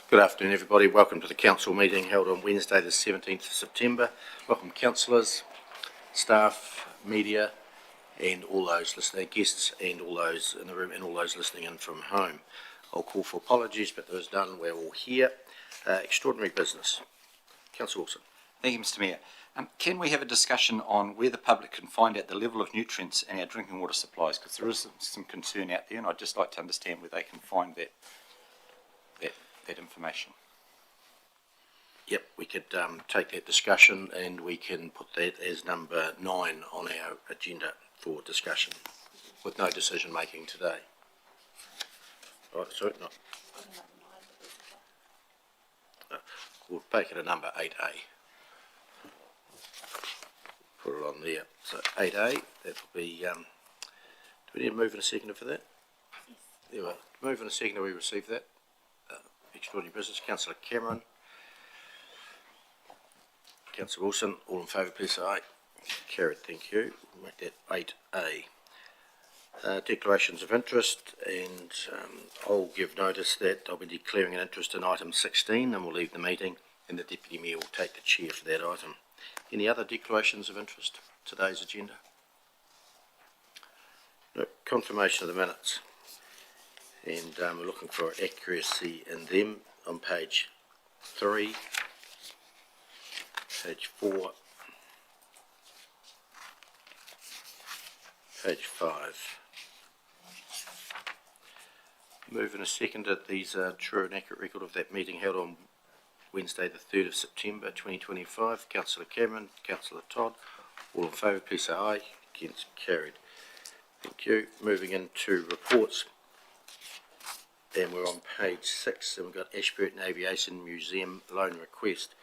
Good afternoon, everybody. Welcome to the council meeting held on Wednesday the 17th of September. Welcome councillors, staff, media and all those listening, guests and all those in the room and all those listening in from home. I'll call for apologies, but there is none. We're all here. Extraordinary business. Councillor Wilson. Thank you, Mr Mayor. Can we have a discussion on where the public can find out the level of nutrients in our drinking water supplies? Because there is some concern out there, and I'd just like to understand where they can find that information. Yep, we could take that discussion and we can put that as number 9 on our agenda for discussion with no decision making today. Right, sorry, no. We'll make it a number 8A. Put it on there. So 8A, that will be, do we need to move in a second for that? Yes. There we are. Move in a second, we receive that. Extraordinary business. Councillor Cameron. Councillor Wilson, all in favour, please say aye. Carried, thank you. We'll make that 8A. Declarations of interest, and I'll give notice that I'll be declaring an interest in item 16 and we'll leave the meeting and the Deputy Mayor will take the chair for that item. Any other declarations of interest? Today's agenda? No, confirmation of the minutes. And we're looking for accuracy in them on page 3, page 4, page 5. Move in a second that these are true and accurate record of that meeting held on Wednesday the 3rd of September 2025. Councillor Cameron, Councillor Todd, all in favour, please say aye. Against, carried. Thank you. Moving into reports. And we're on page 6 and we've got Ashburton Aviation Museum loan request.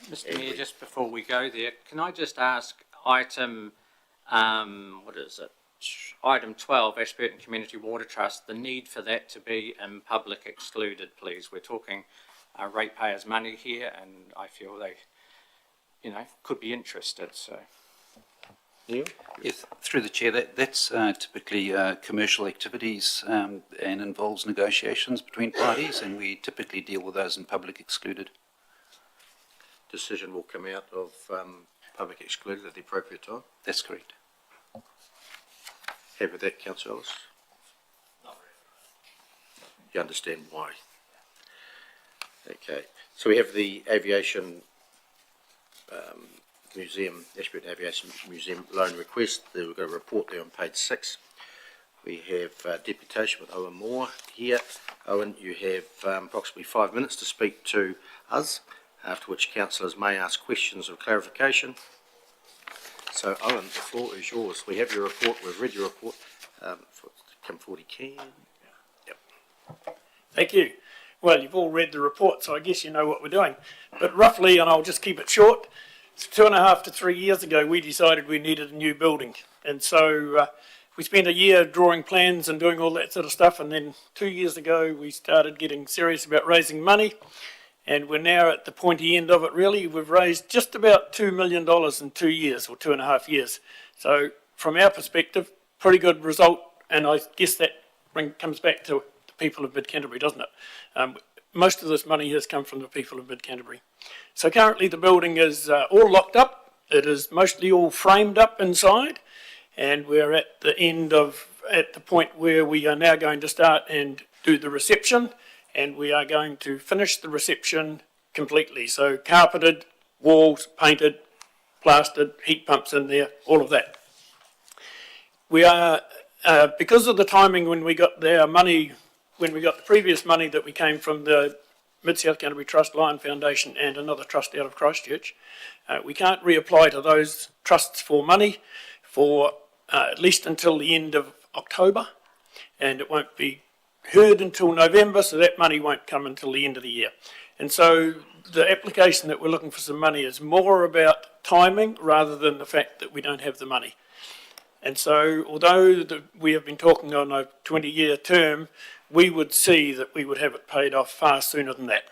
Mr Mayor, just before we go there, can I just ask item, what is it? Item 12, Ashburton Community Water Trust, the need for that to be in public excluded, please. We're talking ratepayers' money here and I feel they, could be interested, so. Neil? Yes, through the chair, that's typically commercial activities and involves negotiations between parties, and we typically deal with those in public excluded. Decision will come out of public excluded at the appropriate time? That's correct. Happy with that, Councillor Ellis? Not really. You understand why? Okay, so we have the Aviation Museum, Ashburton Aviation Museum loan request. We've got a report there on page 6. We have Deputation with Owen Moore here. Owen, you have approximately 5 minutes to speak to us, after which councillors may ask questions of clarification. So Owen, the floor is yours. We have your report, we've read your report. Come forward, you can. Yep. Thank you. Well, you've all read the report, so I guess you know what we're doing. But roughly, and I'll just keep it short, 2.5 to 3 years ago, we decided we needed a new building. And so we spent a year drawing plans and doing all that sort of stuff. And then 2 years ago, we started getting serious about raising money. And we're now at the pointy end of it, really. We've raised just about $2 million in 2 years, or 2.5 years. So from our perspective, pretty good result. And I guess that comes back to the people of Mid-Canterbury, doesn't it? Most of this money has come from the people of Mid-Canterbury. So currently the building is all locked up. It is mostly all framed up inside. And we're at the point where we are now going to start and do the reception. And we are going to finish the reception completely. So carpeted, walls, painted, plastered, heat pumps in there, all of that. We are, because of the timing when we got their money, when we got the previous money that we came from the Mid-South Canterbury Trust, Lion Foundation and another trust out of Christchurch, we can't reapply to those trusts for money for at least until the end of October, and it won't be heard until November, so that money won't come until the end of the year. And so the application that we're looking for some money is more about timing rather than the fact that we don't have the money. And so although we have been talking on a 20-year term, we would see that we would have it paid off far sooner than that.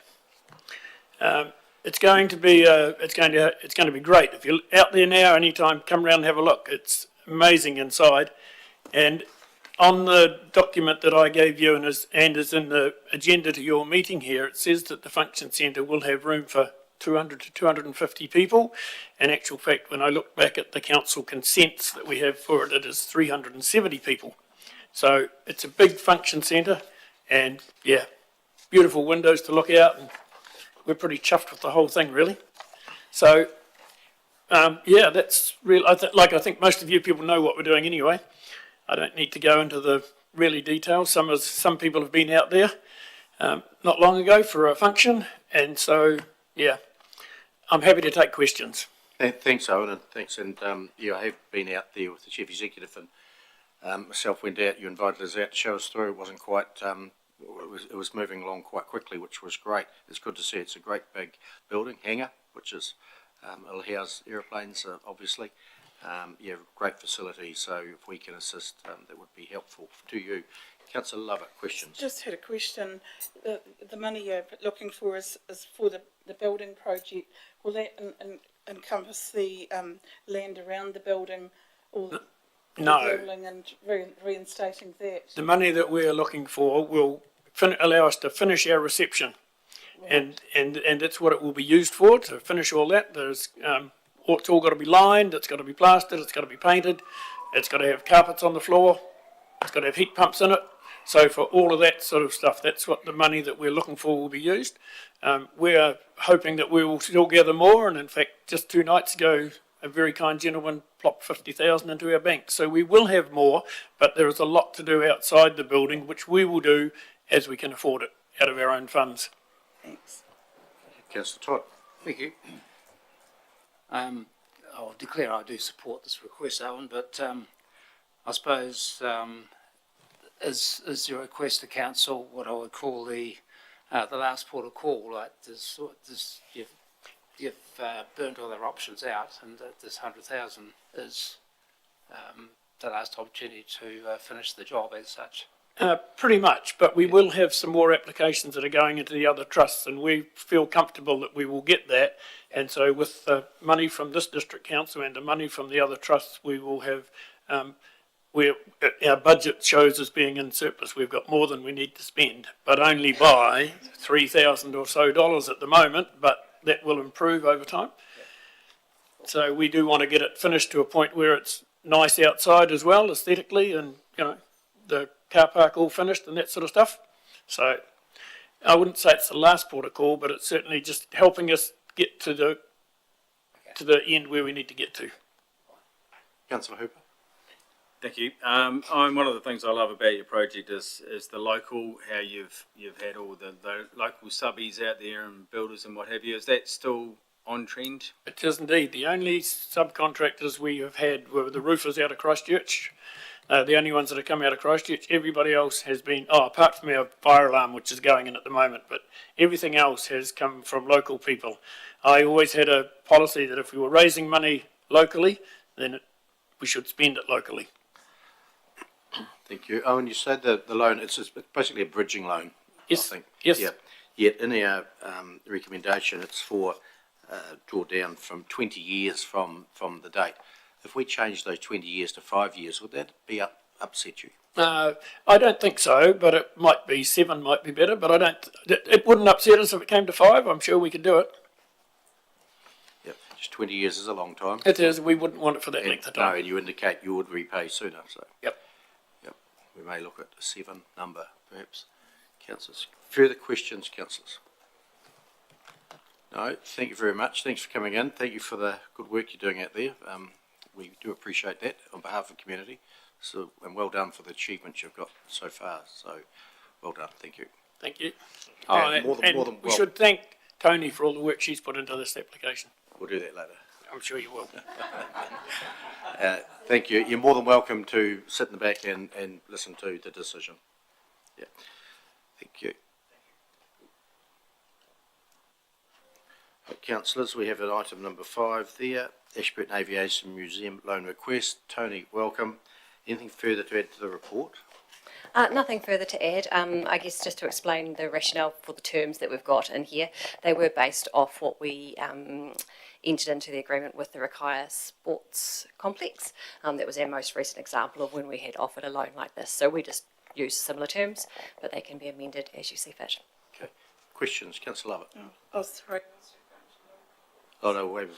It's going to be great. If you're out there now, anytime, come around and have a look. It's amazing inside, and on the document that I gave you and is in the agenda to your meeting here, it says that the function centre will have room for 200 to 250 people. In actual fact, when I look back at the council consents that we have for it, it is 370 people. So it's a big function centre, and yeah, beautiful windows to look out, and we're pretty chuffed with the whole thing, really. So, yeah, that's real. I think most of you people know what we're doing anyway. I don't need to go into the really details. Some people have been out there not long ago for a function, and so, yeah, I'm happy to take questions. Thanks, Owen, and thanks. And yeah, I have been out there with the chief executive, and myself went out. You invited us out to show us through. It wasn't quite. It was moving along quite quickly, which was great. It's good to see. It's a great big building, hangar, which is it'll house aeroplanes, obviously. Yeah, great facility. So if we can assist, that would be helpful to you. Councillor Lovett, questions? Just had a question. The money you're looking for is for the building project. Will that encompass the land around the building, or No. the building and reinstating that? The money that we're looking for will allow us to finish our reception, and that's what it will be used for, to finish all that. It's all got to be lined, it's got to be plastered, it's got to be painted, it's got to have carpets on the floor, it's got to have heat pumps in it. So for all of that sort of stuff, that's what the money that we're looking for will be used. We're hoping that we will still gather more, and in fact, just 2 nights ago, a very kind gentleman plopped 50,000 into our bank. So we will have more, but there is a lot to do outside the building, which we will do as we can afford it, out of our own funds. Thanks. Councillor Todd. Thank you. I'll declare I do support this request, Owen, but I suppose is your request to council what I would call the last port of call? Like you've burnt all their options out, and this 100,000 is the last opportunity to finish the job as such. Pretty much, but we will have some more applications that are going into the other trusts, and we feel comfortable that we will get that. And so with the money from this district council and the money from the other trusts, we will have, our budget shows as being in surplus. We've got more than we need to spend, but only by $3,000 or so at the moment, but that will improve over time. So we do want to get it finished to a point where it's nice outside as well, aesthetically, and, you know, the car park all finished and that sort of stuff. So I wouldn't say it's the last port of call, but it's certainly just helping us get to the end where we need to get to. Councillor Hooper. Thank you. One of the things I love about your project is the local, how you've had all the local subbies out there and builders and what have you. Is that still on trend? It is indeed. The only subcontractors we have had were the roofers out of Christchurch. The only ones that have come out of Christchurch. Everybody else has been, apart from our fire alarm, which is going in at the moment, but everything else has come from local people. I always had a policy that if we were raising money locally, then we should spend it locally. Thank you. Owen, you said that the loan, it's basically a bridging loan, Yes. I think. Yes. Yeah. Yet in our recommendation, it's for draw down from 20 years from the date. If we change those 20 years to 5 years, would that be upset you? I don't think so, but it might be 7, might be better, but it wouldn't upset us if it came to 5. I'm sure we could do it. Yep, just 20 years is a long time. It is, we wouldn't want it for that length of No, time. and you indicate you would repay sooner, so. Yep. Yep, we may look at a 7 number, perhaps. Councillors, further questions, councillors? No, thank you very much. Thanks for coming in. Thank you for the good work you're doing out there. We do appreciate that on behalf of the community. So, and well done for the achievements you've got so far. So, well done. Thank you. Thank you. And more than we welcome. should thank Tony for all the work she's put into this application. We'll do that later. I'm sure you will. Thank you. You're more than welcome to sit in the back and listen to the decision. Yeah. Thank you. Councillors, we have an item number 5 there. Ashburton Aviation Museum loan request. Tony, welcome. Anything further to add to the report? Nothing further to add. I guess just to explain the rationale for the terms that we've got in here, they were based off what we entered into the agreement with the Rakaia Sports Complex. That was our most recent example of when we had offered a loan like this. So we just use similar terms, but they can be amended as you see fit. Okay. Questions, Councillor Lovett? Oh, sorry. Oh, no, wait,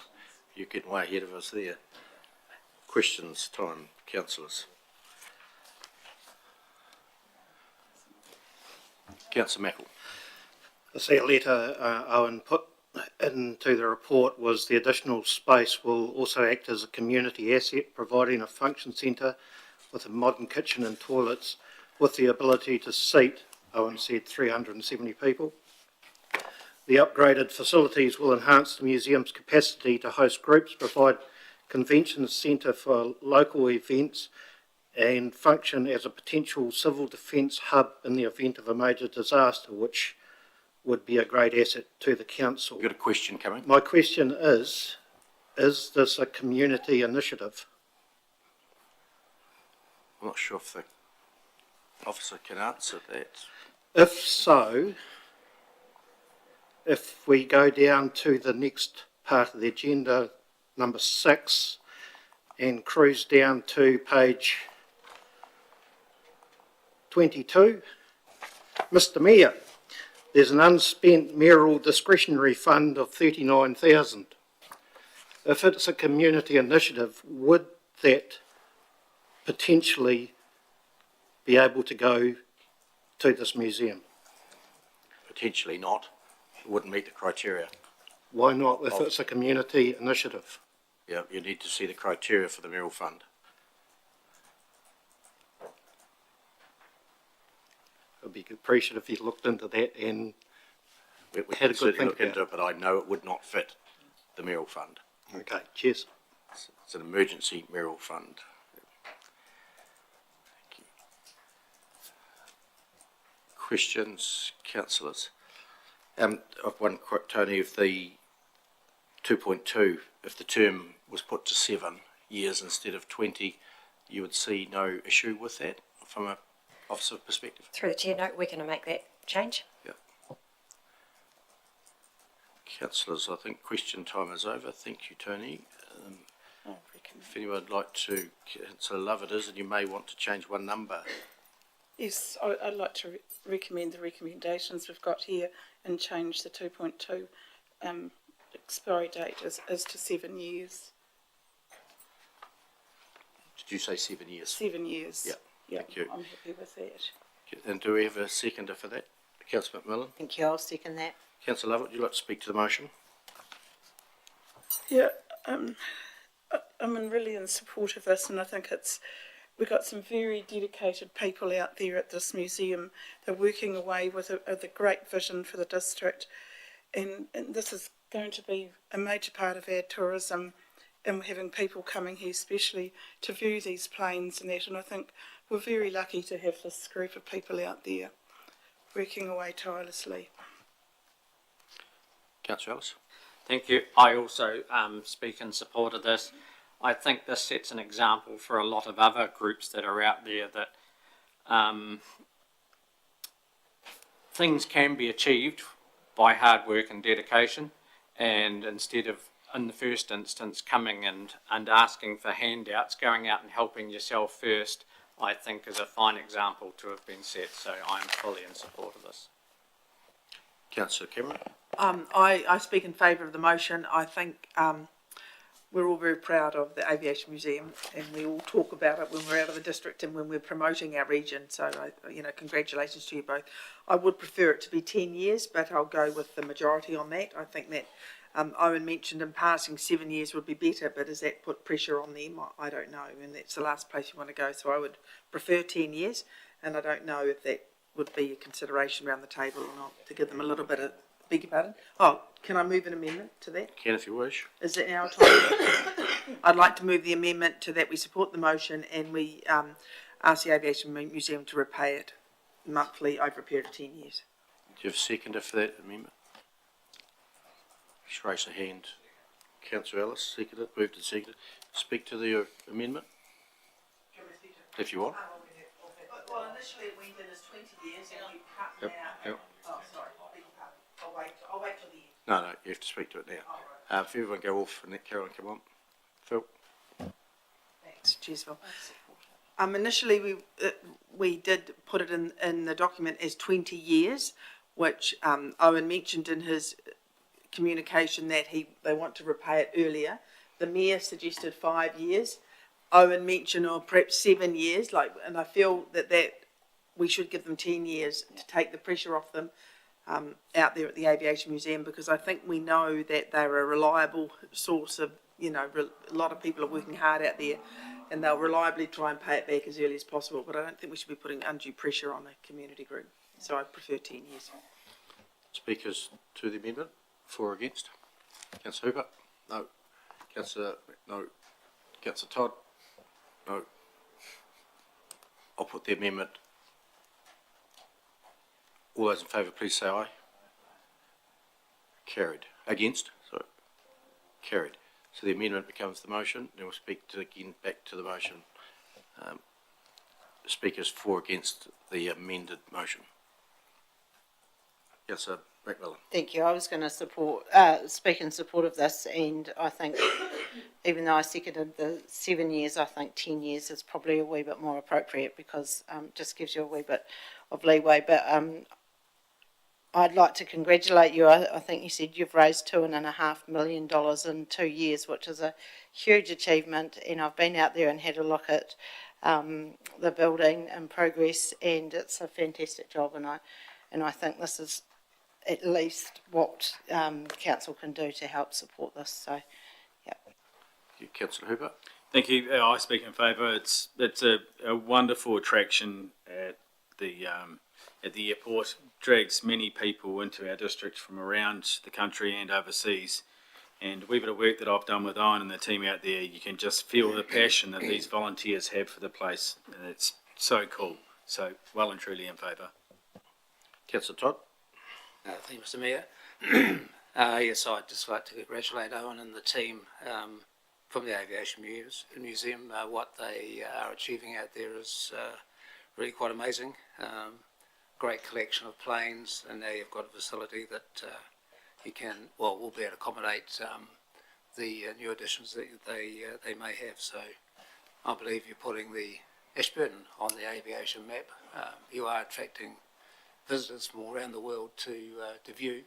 you're getting way ahead of us there. Questions time, councillors. Councillor Mackel. I see a letter Owen put into the report was the additional space will also act as a community asset, providing a function centre with a modern kitchen and toilets with the ability to seat, Owen said, 370 people. The upgraded facilities will enhance the museum's capacity to host groups, provide convention centre for local events and function as a potential civil defence hub in the event of a major disaster, which would be a great asset to the council. You've got a question coming? My question is this a community initiative? I'm not sure if the officer can answer that. If so, if we go down to the next part of the agenda, number 6, and cruise down to page 22, Mr. Mayor, there's an unspent mayoral discretionary fund of 39,000. If it's a community initiative, would that potentially be able to go to this museum? Potentially not. It wouldn't meet the criteria. Why not if it's a community initiative? Yeah, you need to see the criteria for the mural fund. I'd be appreciative if you looked into that and We Had a can good certainly think look into it, but I know it would not fit the mural fund. okay, cheers. It's an emergency mural fund. Thank you. Questions, councillors? I've one quick, Tony, if the 2.2, if the term was put to 7 years instead of 20, you would see no issue with that from an officer perspective? Through the chair, no, we can make that change. Yeah. Councillors, I think question time is over. Thank you, Tony. If anyone would like to, Councillor Lovett is, and you may want to change one number. Yes, I'd like to recommend the recommendations we've got here and change the 2.2 expiry date as to 7 years. Did you say 7 years? 7 years. Yeah, Yeah, thank you. I'm happy with that. And do we have a seconder for that? Councillor McMillan? Thank you, I'll second that. Councillor Lovett, would you like to speak to the motion? Yeah, I'm really in support of this, and I think we've got some very dedicated people out there at this museum. They're working away with a great vision for the district, and this is going to be a major part of our tourism, and we're having people coming here especially to view these planes and that, and I think we're very lucky to have this group of people out there working away tirelessly. Councillor Ellis? Thank you. I also speak in support of this. I think this sets an example for a lot of other groups that are out there that things can be achieved by hard work and dedication, and instead of, in the first instance, coming and asking for handouts, going out and helping yourself first, I think is a fine example to have been set. So I'm fully in support of this. Councillor Cameron? I speak in favour of the motion. I think we're all very proud of the Aviation Museum, and we all talk about it when we're out of the district and when we're promoting our region. So, congratulations to you both. I would prefer it to be 10 years, but I'll go with the majority on that. I think that Owen mentioned in passing 7 years would be better, but does that put pressure on them? I don't know, and that's the last place you want to go. So I would prefer 10 years, and I don't know if that would be a consideration around the table or not, to give them a little bit of, beg your pardon? Oh, can I move an amendment to that? Can, if you wish. Is it now time? I'd like to move the amendment to that we support the motion and we ask the Aviation Museum to repay it monthly over a period of 10 years. Do you have a seconder for that amendment? Just raise a hand. Councillor Ellis, seconded, moved and seconded. Speak to the amendment, if you want. Well, initially it went in as 20 years and we cut Yep, now. yep. Oh, sorry, beg your pardon. I'll wait till the end. No, you have to speak to it now. Oh, right. If everyone go off and let Carolyn come on. Phil? Thanks, Cheersville. Initially, we did put it in the document as 20 years, which Owen mentioned in his communication that they want to repay it earlier. The Mayor suggested 5 years. Owen mentioned, or perhaps 7 years, and I feel that we should give them 10 years to take the pressure off them out there at the Aviation Museum, because I think we know that they're a reliable source of, a lot of people are working hard out there, and they'll reliably try and pay it back as early as possible, but I don't think we should be putting undue pressure on a community group. So I prefer 10 years. Speakers to the amendment? For or against? Councillor Hooper? No. Councillor? No. Councillor Todd? No. I'll put the amendment. All those in favour, please say aye. Carried. Against? Sorry. Carried. So the amendment becomes the motion. Then we'll speak again back to the motion. Speakers for or against the amended motion. Councillor McMillan. Thank you. I was going to speak in support of this, and I think even though I seconded the 7 years, I think 10 years is probably a wee bit more appropriate, because just gives you a wee bit of leeway. But I'd like to congratulate you. I think you said you've raised $2.5 million in 2 years, which is a huge achievement. And I've been out there and had a look at the building in progress, and it's a fantastic job. And I think this is at least what council can do to help support this. So, yeah. Thank you, Councillor Hooper. Thank you. I speak in favour. It's a wonderful attraction at the airport. Drags many people into our district from around the country and overseas. And a wee bit of work that I've done with Owen and the team out there, you can just feel the passion that these volunteers have for the place. And it's so cool. So well and truly in favour. Councillor Todd. Thank you, Mr Mayor. Yes, I'd just like to congratulate Owen and the team from the Aviation Museum. What they are achieving out there is really quite amazing. Great collection of planes, and now you've got a facility that will be able to accommodate the new additions that they may have. So I believe you're putting the Ashburton on the aviation map. You are attracting visitors from all around the world to view.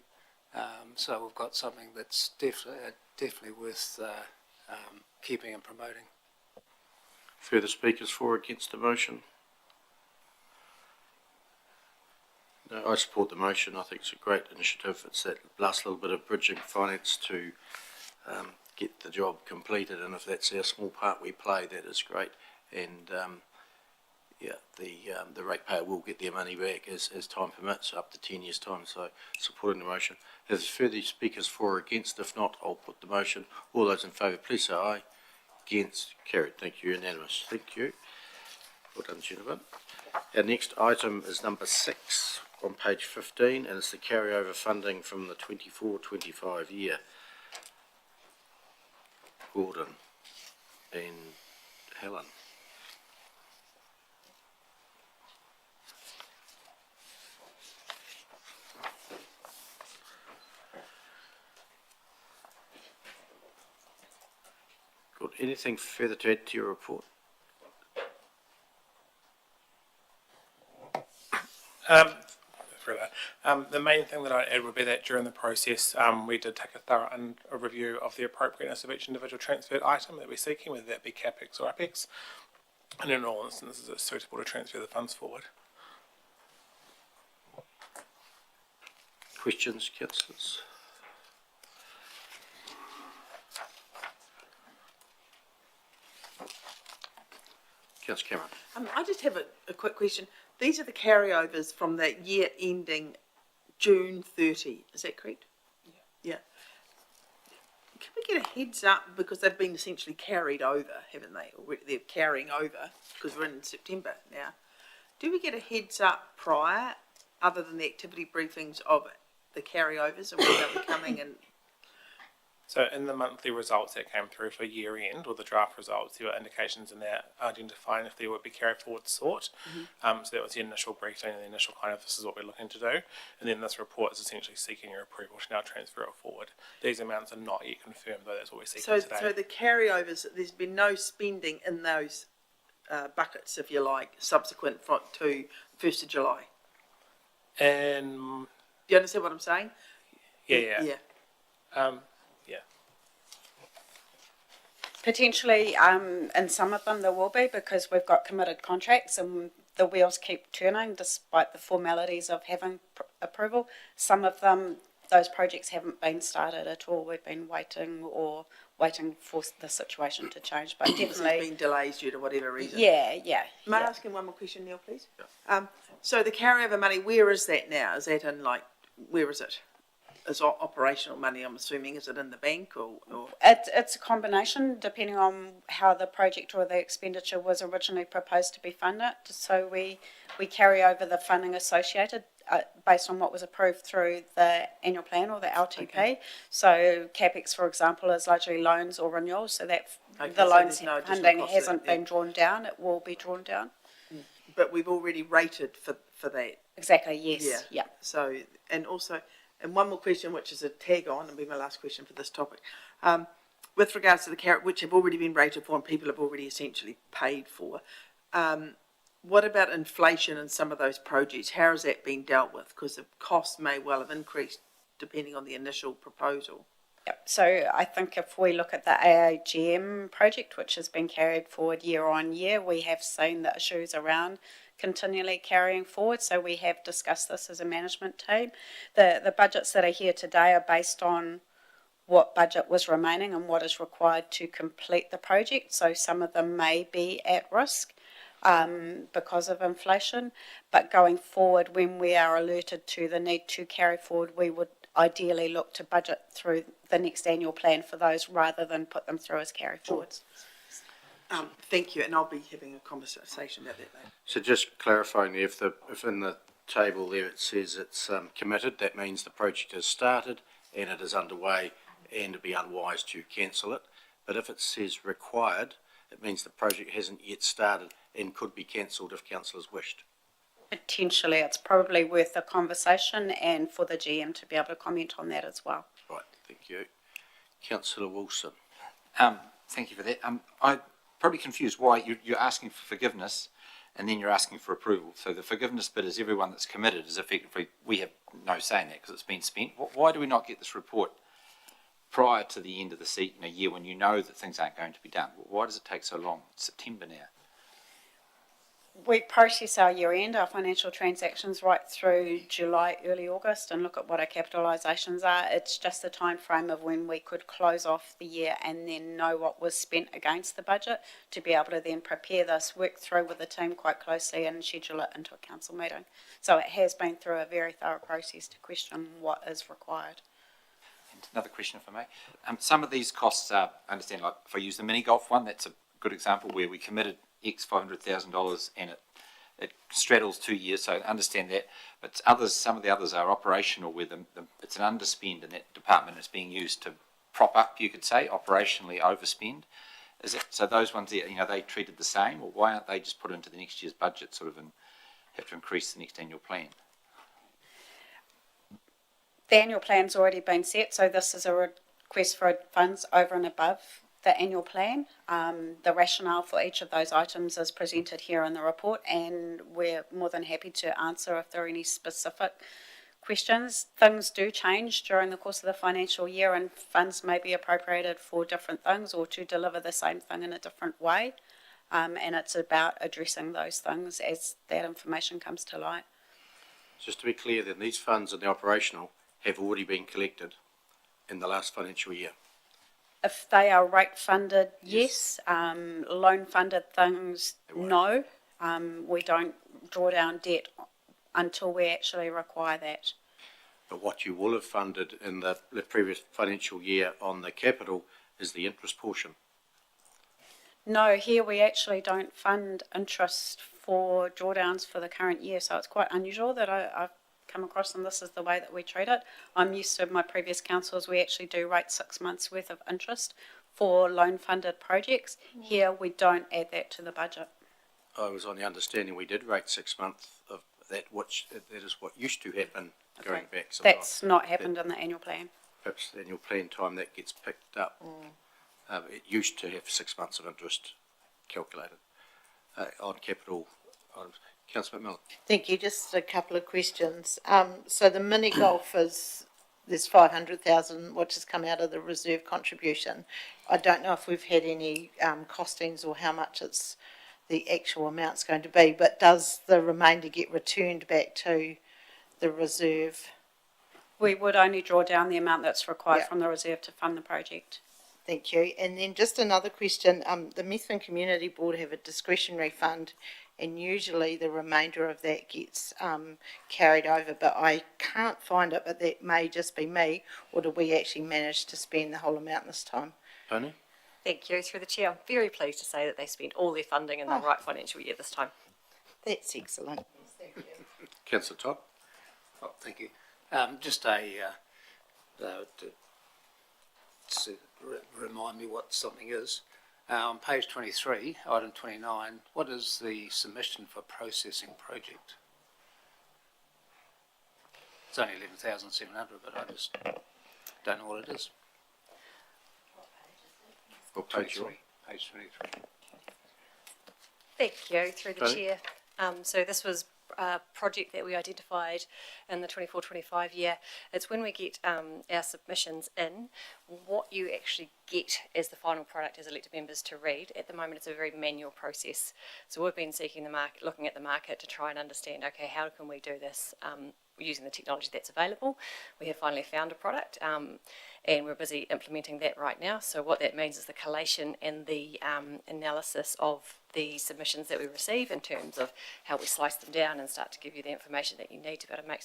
So we've got something that's definitely worth keeping and promoting. Further speakers for or against the motion? No, I support the motion. I think it's a great initiative. It's that last little bit of bridging finance to get the job completed, and if that's our small part we play, that is great. And the ratepayer will get their money back as time permits, up to 10 years' time. So supporting the motion. If there's further speakers for or against, if not, I'll put the motion. All those in favour, please say aye. Against, carried. Thank you. Unanimous. Thank you. Well done, gentlemen. Our next item is number 6 on page 15, and it's the carryover funding from the 24-25 year. Gordon and Helen. Good. Anything further to add to your report? The main thing that I'd add would be that during the process, we did take a thorough a review of the appropriateness of each individual transferred item that we're seeking, whether that be CapEx or APEX, and in all instances it's suitable to transfer the funds forward. Questions, councillors? Councillor Cameron. I just have a quick question. These are the carryovers from the year ending June 30. Is that correct? Yeah. Can we get a heads up, because they've been essentially carried over, haven't they? Or they're carrying over because we're in September now. Do we get a heads up prior, other than the activity briefings, of the carryovers and when they'll be coming? And So in the monthly results that came through for year end, or the draft results, there were indications in there identifying if there would be carry forward sought. So that was the initial briefing and the initial kind of, this is what we're looking to do. And then this report is essentially seeking your approval to now transfer it forward. These amounts are not yet confirmed, though that's what we're seeking today. So the carryovers, there's been no spending in those buckets, if you like, subsequent to 1st of July. And Do you understand what I'm saying? yeah. Yeah. Potentially, in some of them there will be, because we've got committed contracts and the wheels keep turning despite the formalities of having approval. Some of them, those projects haven't been started at all. We've been waiting for the situation to change, but definitely. There's been delays due to whatever reason. Yeah. May I ask him one more question, Neil, please? Yeah. So the carryover money, where is that now? Is that in, like, where is it? It's operational money, I'm assuming. Is it in the bank or? It's a combination depending on how the project or the expenditure was originally proposed to be funded. So we carry over the funding associated based on what was approved through the annual plan or the LTP. Okay. So CapEx, for example, is largely loans or renewals. So that the loans funding hasn't been drawn down. It will be drawn down. But we've already rated for that. Exactly. Yes. Yeah. So and one more question, which is a tag on, and be my last question for this topic. With regards to the carrot, which have already been rated for and people have already essentially paid for, what about inflation in some of those projects? How has that been dealt with? Because the costs may well have increased depending on the initial proposal. Yep. So I think if we look at the AAGM project, which has been carried forward year on year, we have seen the issues around continually carrying forward. So we have discussed this as a management team. The budgets that are here today are based on what budget was remaining and what is required to complete the project. So some of them may be at risk because of inflation. But going forward, when we are alerted to the need to carry forward, we would ideally look to budget through the next annual plan for those rather than put them through as carry forwards. Thank you, and I'll be having a conversation about that later. So just clarifying, if in the table there it says it's committed, that means the project has started and it is underway, and it'd be unwise to cancel it. But if it says required, it means the project hasn't yet started and could be cancelled if councillors wished. Potentially, it's probably worth a conversation and for the GM to be able to comment on that as well. Right, thank you. Councillor Wilson. Thank you for that. I'm probably confused why you're asking for forgiveness and then you're asking for approval. So the forgiveness bit is everyone that's committed is effectively, we have no say in that because it's been spent. Why do we not get this report prior to the end of the seat in a year when you know that things aren't going to be done? Why does it take so long? It's September now. We process our year end, our financial transactions right through July, early August, and look at what our capitalisations are. It's just the time frame of when we could close off the year and then know what was spent against the budget to be able to then prepare this, work through with the team quite closely and schedule it into a council meeting. So it has been through a very thorough process to question what is required. And another question if I may. Some of these costs are, I understand, like if I use the mini golf one, that's a good example where we committed X $500,000 and it straddles 2 years, so I understand that. But some of the others are operational where it's an underspend in that department. It's being used to prop up, you could say, operationally overspend. Is it so? Those ones, they treated the same, or why aren't they just put into the next year's budget, sort of, and have to increase the next annual plan? The annual plan's already been set, so this is a request for funds over and above the annual plan. The rationale for each of those items is presented here in the report, and we're more than happy to answer if there are any specific questions. Things do change during the course of the financial year, and funds may be appropriated for different things or to deliver the same thing in a different way. And it's about addressing those things as that information comes to light. Just to be clear, then, these funds in the operational have already been collected in the last financial year. If they are rate funded, yes. Loan funded things, no. We don't draw down debt until we actually require that. But what you will have funded in the previous financial year on the capital is the interest portion. No, here we actually don't fund interest for drawdowns for the current year, so it's quite unusual that I've come across, and this is the way that we treat it. I'm used to my previous councils, we actually do rate 6 months worth of interest for loan funded projects. Here, we don't add that to the budget. I was on the understanding we did rate 6 months of that, which that is what used to happen going back some That's time. not happened in the annual plan. Perhaps the annual plan time that gets picked up. It used to have 6 months of interest calculated on capital items. Councillor McMillan. Thank you. Just a couple of questions. So the mini golf there's 500,000, which has come out of the reserve contribution. I don't know if we've had any costings or how much the actual amount's going to be, but does the remainder get returned back to the reserve? We would only draw down the amount that's required from the reserve to fund the project. Thank you. And then just another question. The Methven Community Board have a discretionary fund, and usually the remainder of that gets carried over, but I can't find it, but that may just be me, or do we actually manage to spend the whole amount this time? Tony? Thank you. Through the chair, I'm very pleased to say that they spent all their funding in the right financial year this time. That's excellent. Thank you. Councillor Todd? Oh, thank you. Just to remind me what something is. On page 23, item 29, what is the submission for processing project? It's only 11,700, but I just don't know what it is. What page? Page 23. Thank you. Through the Tony? chair. So this was a project that we identified in the 24-25 year. It's when we get our submissions in, what you actually get as the final product as elected members to read. At the moment, it's a very manual process. So we've been seeking the market, looking at the market to try and understand, okay, how can we do this using the technology that's available? We have finally found a product, and we're busy implementing that right now. So what that means is the collation and the analysis of the submissions that we receive in terms of how we slice them down and start to give you the information that you need to be able to make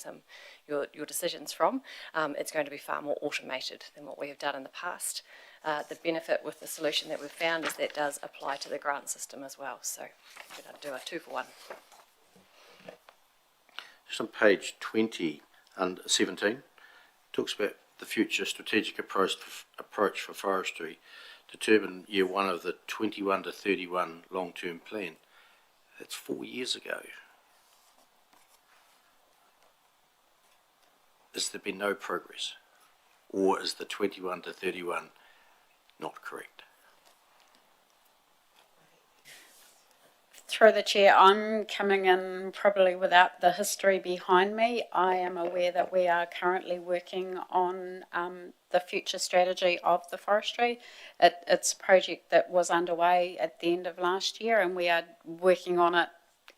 your decisions from. It's going to be far more automated than what we have done in the past. The benefit with the solution that we've found is that does apply to the grant system as well. So we're going to do a 2-for-1. Just on page 20 and 17, talks about the future strategic approach for forestry, determine year 1 of the 21 to 31 long-term plan. That's 4 years ago. Has there been no progress? Or is the 21 to 31 not correct? Through the chair, I'm coming in probably without the history behind me. I am aware that we are currently working on the future strategy of the forestry. It's a project that was underway at the end of last year, and we are working on it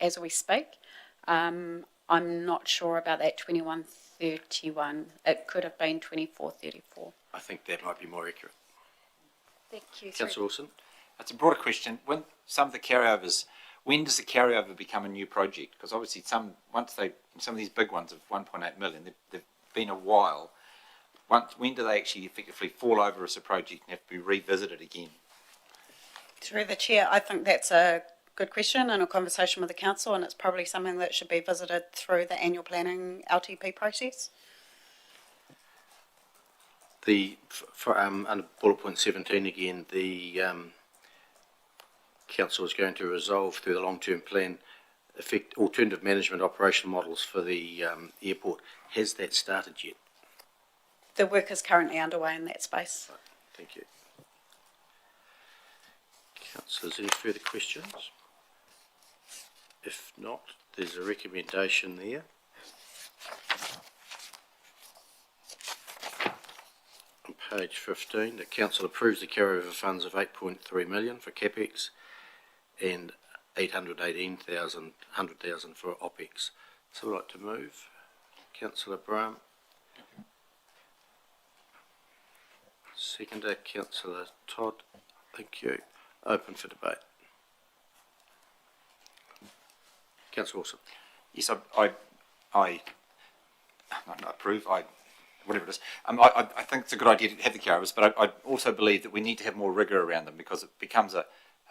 as we speak. I'm not sure about that 21-31. It could have been 24-34. I think that might be more accurate. Thank you. Councillor Wilson? It's a broader question. When some of the carryovers, when does the carryover become a new project? Because obviously some of these big ones of 1.8 million, they've been a while. When do they actually effectively fall over as a project and have to be revisited again? Through the chair, I think that's a good question and a conversation with the council, and it's probably something that should be visited through the annual planning LTP process. Under bullet point 17 again, the council is going to resolve through the long-term plan alternative management operational models for the airport. Has that started yet? The work is currently underway in that space. Right, thank you. Councillors, any further questions? If not, there's a recommendation there. On page 15, the council approves the carryover funds of 8.3 million for CapEx and 100,000 for OPEX. So I'd like to move. Councillor Brown. Seconder, Councillor Todd. Thank you. Open for debate. Councillor Wilson. Yes, I approve. Whatever it is. I think it's a good idea to have the carryovers, but I also believe that we need to have more rigour around them, because it becomes a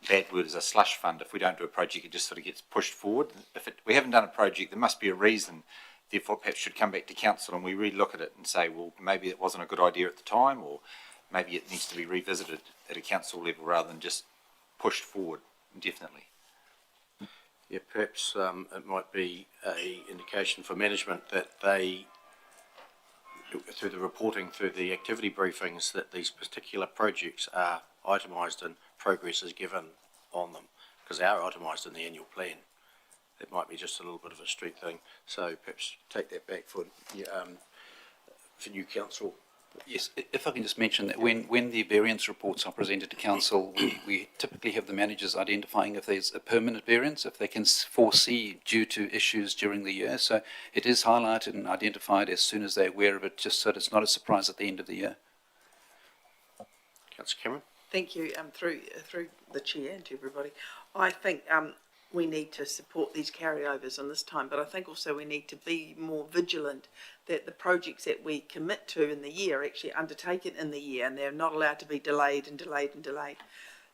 bad word as a slush fund. If we don't do a project, it just sort of gets pushed forward. We haven't done a project, there must be a reason therefore perhaps should come back to council and we re-look at it and say, well, maybe it wasn't a good idea at the time, or maybe it needs to be revisited at a council level rather than just pushed forward indefinitely. Yeah, perhaps it might be a indication for management that they, through the reporting, through the activity briefings, that these particular projects are itemised and progress is given on them, because they are itemised in the annual plan. It might be just a little bit of a street thing, so perhaps take that back for new council. Yes, if I can just mention that when the variance reports are presented to council, we typically have the managers identifying if there's a permanent variance, if they can foresee due to issues during the year. So it is highlighted and identified as soon as they're aware of it, just so that it's not a surprise at the end of the year. Councillor Cameron? Thank you. Through the chair and to everybody, I think we need to support these carryovers in this time, but I think also we need to be more vigilant that the projects that we commit to in the year are actually undertaken in the year, and they're not allowed to be delayed and delayed and delayed.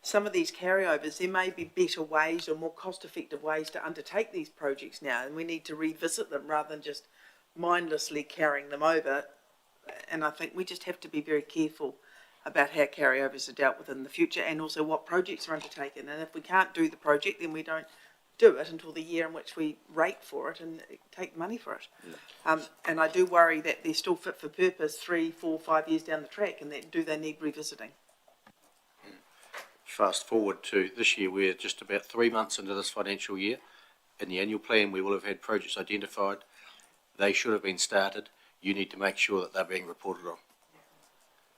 Some of these carryovers, there may be better ways or more cost-effective ways to undertake these projects now, and we need to revisit them rather than just mindlessly carrying them over. And I think we just have to be very careful about how carryovers are dealt with in the future, and also what projects are undertaken. And if we can't do the project, then we don't do it until the year in which we rate for it and take money for it. And I do worry that they're still fit for purpose 3, 4, 5 years down the track, and that do they need revisiting? Fast forward to this year, we're just about 3 months into this financial year. In the annual plan, we will have had projects identified. They should have been started. You need to make sure that they're being reported on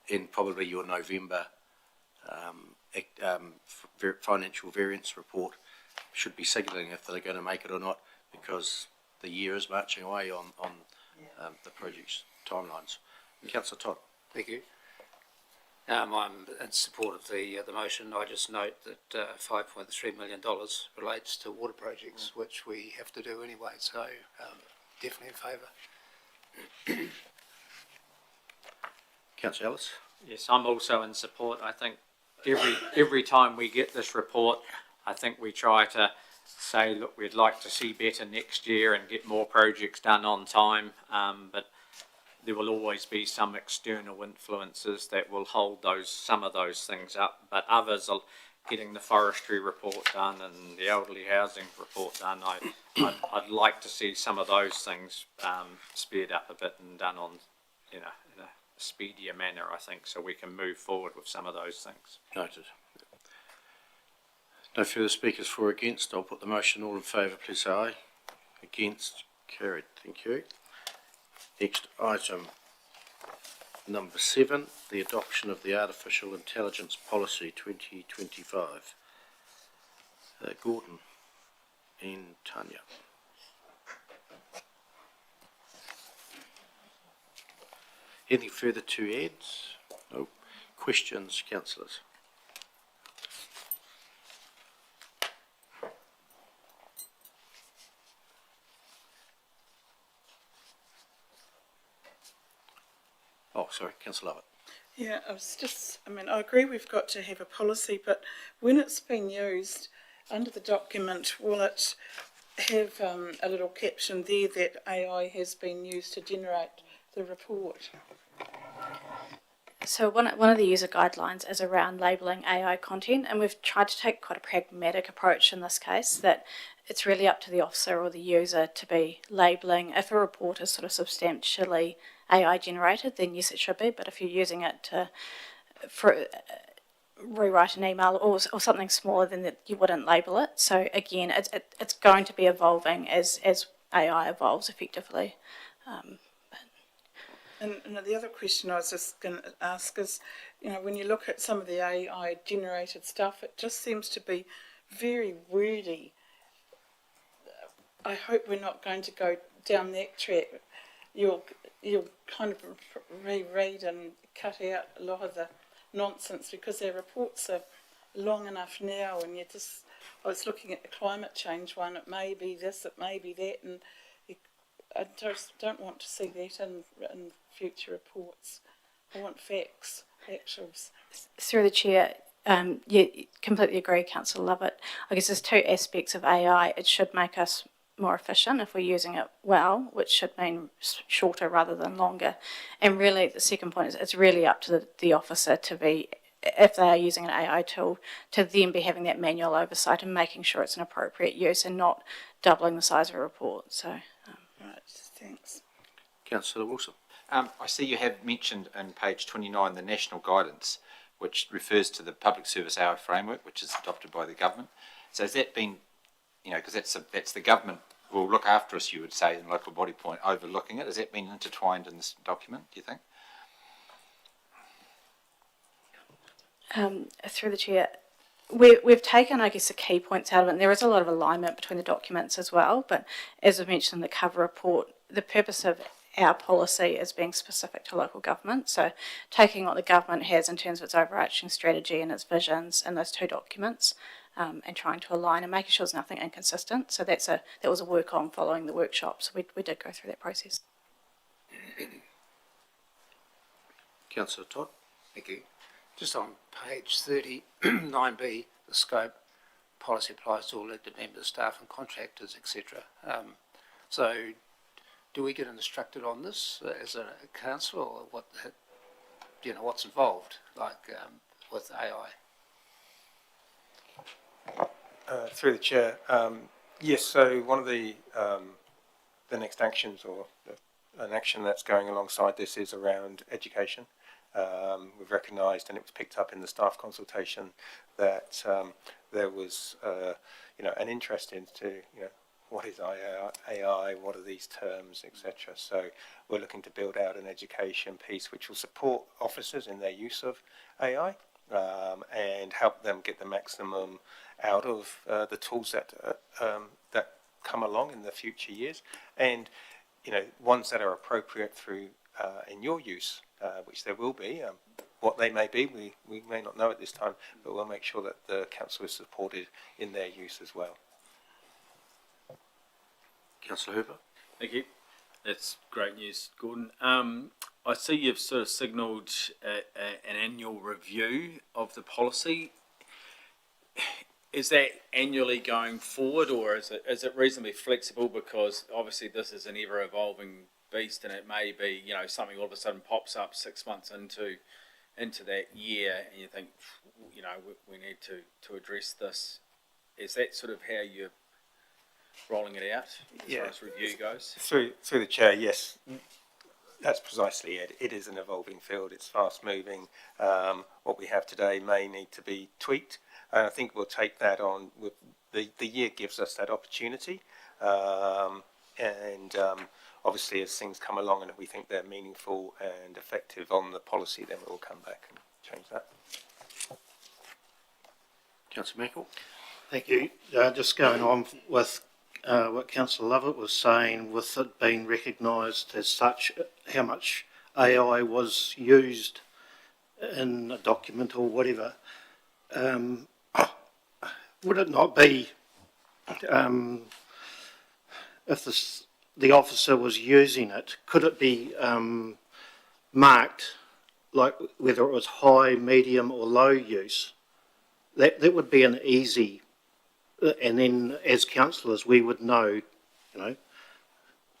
in probably your November financial variance report. Should be signalling if they're going to make it or not, because the year is marching away on the project's timelines. Councillor Todd. Thank you. I'm in support of the motion. I just note that $5.3 million relates to water projects, which we have to do anyway, so definitely in favour. Councillor Ellis. Yes, I'm also in support. I think every time we get this report, I think we try to say, look, we'd like to see better next year and get more projects done on time, but there will always be some external influences that will hold some of those things up, but others are getting the forestry report done and the elderly housing report done. I'd like to see some of those things sped up a bit and done on, in a speedier manner, I think, so we can move forward with some of those things. Noted. No further speakers for or against. I'll put the motion. All in favour, please say aye. Against, carried. Thank you. Next item, number 7, the adoption of the Artificial Intelligence Policy 2025. Gordon and Tanya. Anything further to add? No. Questions, councillors? Oh, sorry, Councillor Lovett. Yeah, I agree we've got to have a policy, but when it's been used under the document, will it have a little caption there that AI has been used to generate the report? So one of the user guidelines is around labelling AI content, and we've tried to take quite a pragmatic approach in this case, that it's really up to the officer or the user to be labelling. If a report is sort of substantially AI generated, then yes, it should be, but if you're using it to rewrite an email or something smaller, then that you wouldn't label it. So again, it's going to be evolving as AI evolves effectively. And the other question I was just going to ask is, when you look at some of the AI generated stuff, it just seems to be very wordy. I hope we're not going to go down that track. You'll kind of reread and cut out a lot of the nonsense, because our reports are long enough now, and I was looking at the climate change one, it may be this, it may be that, and I just don't want to see that in future reports. I want facts, actuals. Through the chair, yeah, completely agree, Councillor Lovett. I guess there's two aspects of AI. It should make us more efficient if we're using it well, which should mean shorter rather than longer. And really, the second point is it's really up to the officer to be, if they are using an AI tool, to then be having that manual oversight and making sure it's an appropriate use and not doubling the size of a report. So, Right, thanks. Councillor Wilson. I see you have mentioned in page 29 the national guidance, which refers to the public service hour framework, which is adopted by the government. So has that been, because that's the government will look after us, you would say, in local body point, overlooking it. Has that been intertwined in this document, do you think? Through the chair, we've taken, I guess, the key points out of it, and there is a lot of alignment between the documents as well, but as I mentioned in the cover report, the purpose of our policy is being specific to local government, so taking what the government has in terms of its overarching strategy and its visions in those two documents, and trying to align and making sure there's nothing inconsistent. So that was a work on following the workshop, so we did go through that process. Councillor Todd. Thank you. Just on page 39B, the scope policy applies to all elected members, staff and contractors, etc. So do we get instructed on this as a council, or what, what's involved, like with AI? Through the chair, yes. So one of the next actions, or an action that's going alongside this, is around education. We've recognised, and it was picked up in the staff consultation, that there was, an interest into, what is AI, what are these terms, etc. So we're looking to build out an education piece which will support officers in their use of AI and help them get the maximum out of the tools that come along in the future years, and ones that are appropriate through in your use, which there will be. What they may be, we may not know at this time, but we'll make sure that the council is supported in their use as well. Councillor Hooper. Thank you. That's great news, Gordon. I see you've sort of signalled an annual review of the policy. Is that annually going forward, or is it reasonably flexible? Because obviously this is an ever-evolving beast, and it may be, something all of a sudden pops up 6 months into that year, and you think, we need to address this. Is that sort of how you're rolling it out as far as review goes? Through the chair, yes. That's precisely it. It is an evolving field. It's fast moving. What we have today may need to be tweaked. And I think we'll take that on. The year gives us that opportunity. Obviously, as things come along and we think they're meaningful and effective on the policy, then we'll come back and change that. Councillor Merkel. Thank you. Just going on with what Councillor Lovett was saying, with it being recognised as such, how much AI was used in a document or whatever, would it not be, if the officer was using it, could it be marked, like whether it was high, medium or low use? That would be an easy, and then as councillors we would know,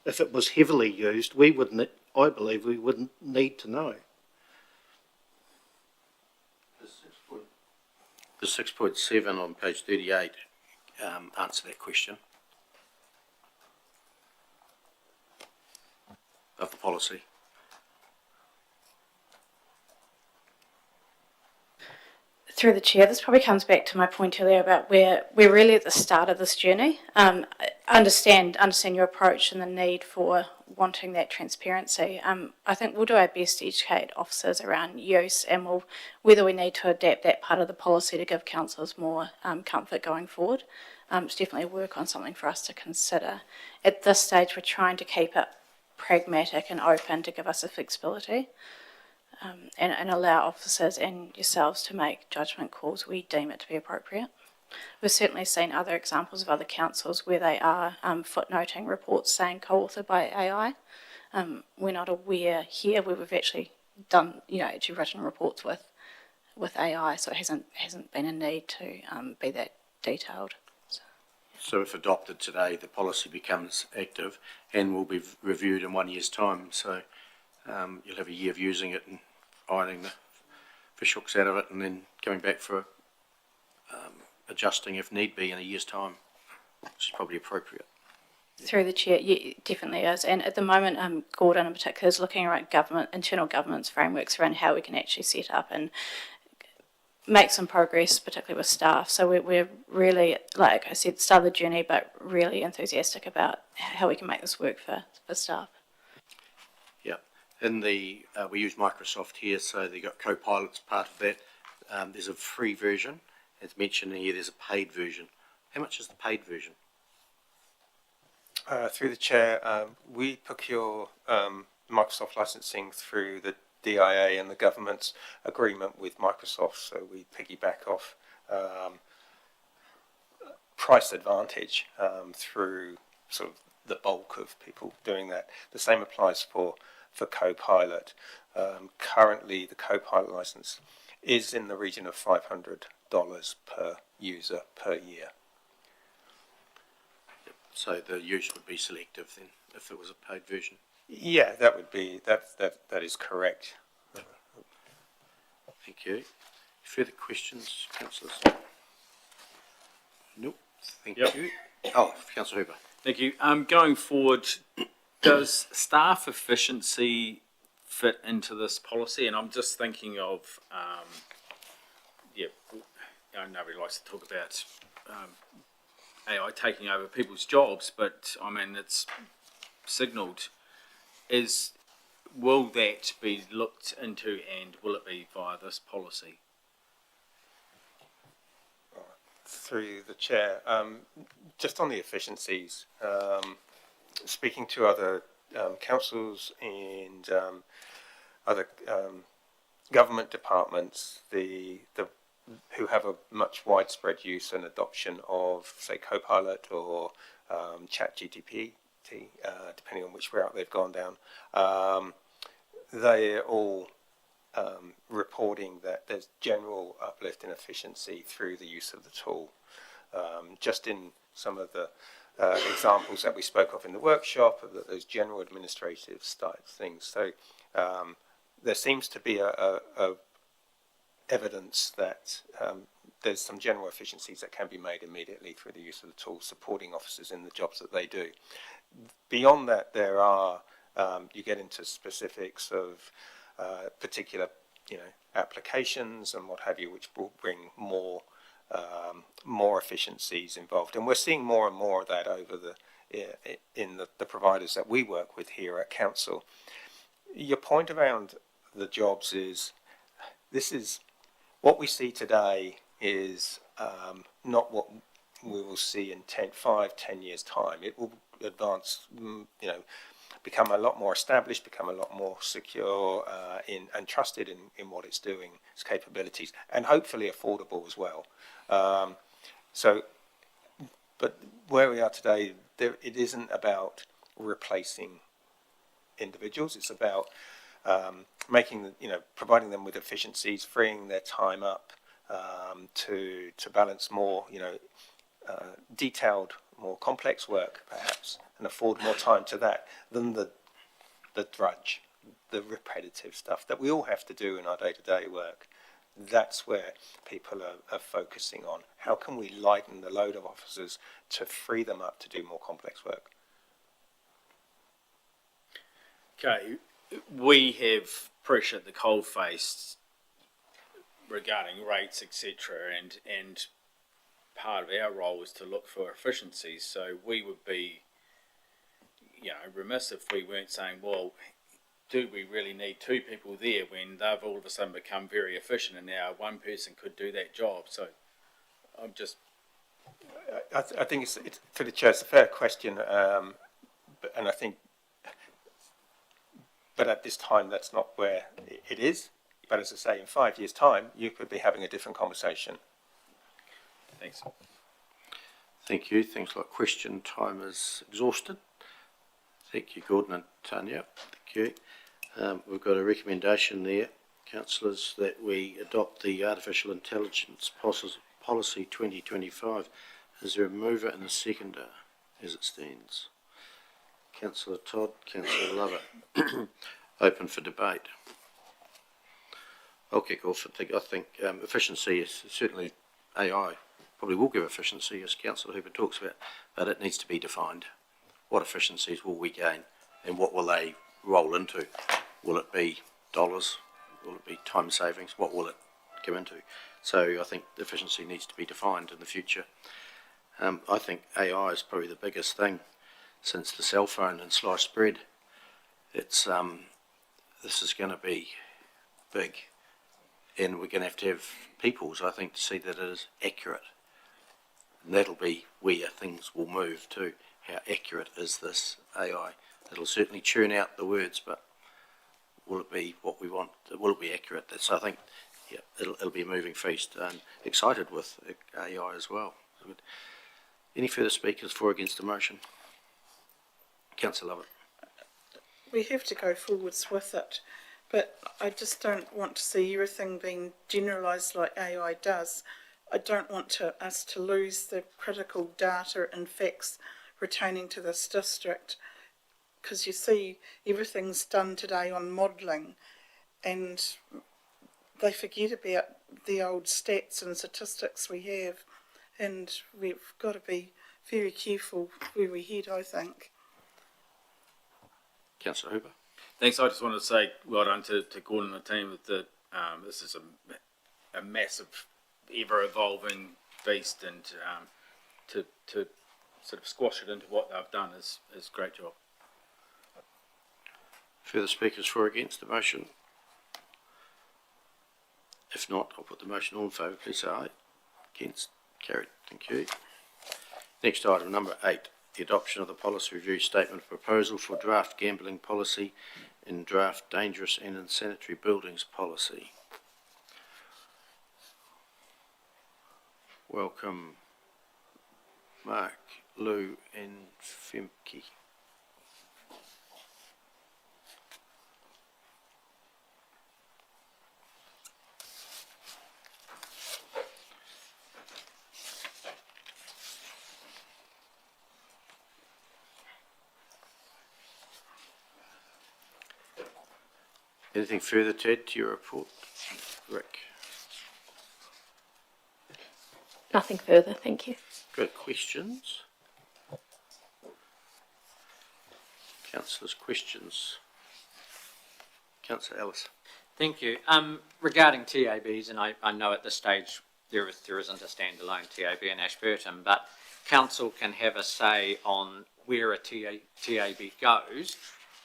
if it was heavily used, we wouldn't, I believe we wouldn't need to know. The 6.7 on page 38 answer that question of the policy. Through the chair, this probably comes back to my point earlier about we're really at the start of this journey. Understand your approach and the need for wanting that transparency. I think we'll do our best to educate officers around use, and whether we need to adapt that part of the policy to give councillors more comfort going forward. It's definitely work on something for us to consider. At this stage, we're trying to keep it pragmatic and open to give us a flexibility. And allow officers and yourselves to make judgment calls we deem it to be appropriate. We've certainly seen other examples of other councils where they are footnoting reports saying co-authored by AI. We're not aware here where we've actually done, actually written reports with AI, so it hasn't been a need to be that detailed. So. So if adopted today, the policy becomes active and will be reviewed in 1 year's time. So you'll have a year of using it and ironing the fish hooks out of it, and then coming back for adjusting if need be in a year's time, which is probably appropriate. Through the chair, yeah, it definitely is. And at the moment, Gordon in particular is looking at internal governance frameworks around how we can actually set up and make some progress, particularly with staff. So we're really, like I said, start the journey, but really enthusiastic about how we can make this work for staff. Yeah, in the we use Microsoft here, so they got Copilot's part of that. There's a free version, as mentioned here. There's a paid version. How much is the paid version? Through the chair, we procure Microsoft licensing through the DIA and the government's agreement with Microsoft, so we piggyback off price advantage through sort of the bulk of people doing that. The same applies for Copilot. Currently, the Copilot license is in the region of $500 per user per year. So the use would be selective then, if it was a paid version. Yeah, that would be that is correct. Thank you. Further questions, councillors? Nope. Thank you. Oh, Councillor Hooper. Thank you. Going forward, does staff efficiency fit into this policy? And I'm just thinking of, nobody likes to talk about AI taking over people's jobs, but I mean, it's signalled. Will that be looked into, and will it be via this policy? Through the chair, just on the efficiencies, speaking to other councils and other government departments, who have a much widespread use and adoption of, say, Copilot or ChatGPT, depending on which route they've gone down, they're all reporting that there's general uplift in efficiency through the use of the tool. Just in some of the examples that we spoke of in the workshop, of those general administrative type things. So there seems to be a evidence that there's some general efficiencies that can be made immediately through the use of the tool, supporting officers in the jobs that they do. Beyond that, there are you get into specifics of particular, applications and what have you, which will bring more efficiencies involved. And we're seeing more and more of that over in the providers that we work with here at council. Your point around the jobs is what we see today is not what we will see in 5-10 years' time. It will advance, become a lot more established, become a lot more secure and trusted in what it's doing, its capabilities, and hopefully affordable as well. But where we are today, it isn't about replacing individuals. It's about providing them with efficiencies, freeing their time up to balance more, detailed, more complex work, perhaps, and afford more time to that than the drudge, the repetitive stuff that we all have to do in our day-to-day work. That's where people are focusing on. How can we lighten the load of officers to free them up to do more complex work? Okay, we have pressure at the coalface regarding rates, etc., and part of our role is to look for efficiencies. So we would be, remiss if we weren't saying, well, do we really need two people there when they've all of a sudden become very efficient and now one person could do that job? So I'm just... I think it's for the chair, it's a fair question, and I think, but at this time that's not where it is. But as I say, in 5 years' time, you could be having a different conversation. Thanks. Thank you. Things like question time is exhausted. Thank you, Gordon and Tanya. Thank you. We've got a recommendation there, councillors, that we adopt the Artificial Intelligence Policy 2025 Is there a mover and a seconder as it stands? Councillor Todd, Councillor Lovett. Open for debate. I'll kick off. I think efficiency is certainly AI. Probably will give efficiency, as Councillor Hooper talks about, but it needs to be defined. What efficiencies will we gain, and what will they roll into? Will it be dollars? Will it be time savings? What will it come into? So I think efficiency needs to be defined in the future. I think AI is probably the biggest thing since the cell phone and sliced bread. It's this is going to be big, and we're going to have peoples, I think, to see that it is accurate. And that'll be where things will move to. How accurate is this AI? It'll certainly churn out the words, but will it be what we want? Will it be accurate? That's, I think, yeah, it'll be a moving feast. And excited with AI as well. Good. Any further speakers for or against the motion? Councillor Lovett. We have to go forwards with it, but I just don't want to see everything being generalised like AI does. I don't want us to lose the critical data and facts retaining to this district, because you see everything's done today on modelling, and they forget about the old stats and statistics we have, and we've got to be very careful where we head, I think. Councillor Hooper. Thanks. I just wanted to say well done to Gordon and the team. With the this is a massive, ever-evolving beast, and to sort of squash it into what they've done is a great job. Further speakers for or against the motion? If not, I'll put the motion all in favour. Please say aye. Against? Carried. Thank you. Next item, number 8. The adoption of the policy review statement proposal for draft gambling policy and draft dangerous and insanitary buildings policy. Welcome, Mark, Lou and Femke. Anything further to add to your report, Rick? Nothing further, thank you. Good. Questions? Councillors, questions? Councillor Ellis. Thank you. Regarding TABs, and I know at this stage there isn't a standalone TAB in Ashburton, but council can have a say on where a TAB goes.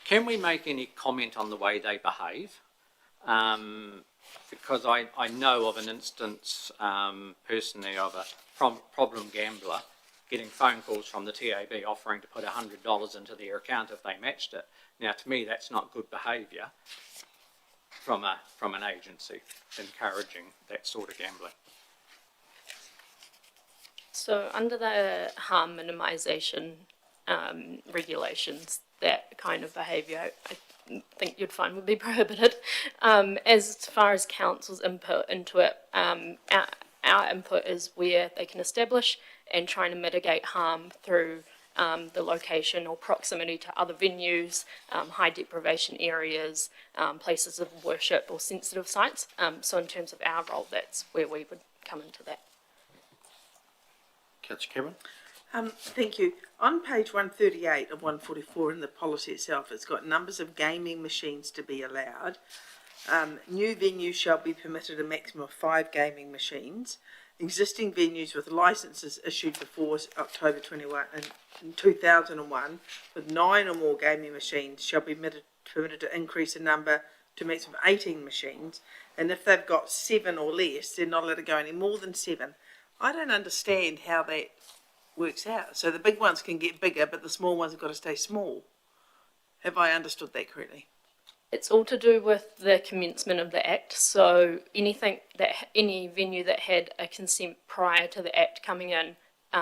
Can we make any comment on the way they behave? Because I know of an instance personally of a problem gambler getting phone calls from the TAB offering to put $100 into their account if they matched it. Now, to me, that's not good behaviour from an agency encouraging that sort of gambling. So under the harm minimisation regulations, that kind of behaviour I think you'd find would be prohibited. As far as council's input into it, our input is where they can establish and trying to mitigate harm through the location or proximity to other venues, high deprivation areas, places of worship or sensitive sites. So in terms of our role, that's where we would come into that. Councillor Cameron. Thank you. On page 138 of 144 in the policy itself, it's got numbers of gaming machines to be allowed. New venues shall be permitted a maximum of 5 gaming machines. Existing venues with licences issued before October 2001 with 9 or more gaming machines shall be permitted to increase the number to a maximum of 18 machines. And if they've got 7 or less, they're not allowed to go any more than 7. I don't understand how that works out. So the big ones can get bigger, but the small ones have got to stay small. Have I understood that correctly? It's all to do with the commencement of the Act. So any venue that had a consent prior to the Act coming in.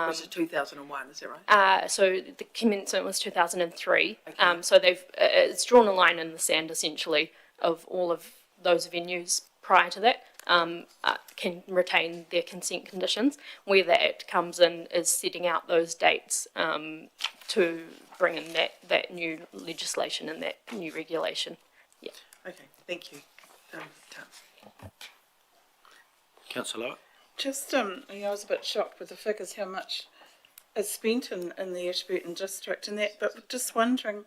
Which is 2001, is that right? So the commencement was 2003. Okay. So it's drawn a line in the sand essentially of all of those venues prior to that. can retain their consent conditions. Where the Act comes in is setting out those dates to bring in that new legislation and that new regulation. Yeah. Okay, thank you. Councillor, Just, I was a bit shocked with the figures, how much is spent in the Ashburton district and that, but just wondering,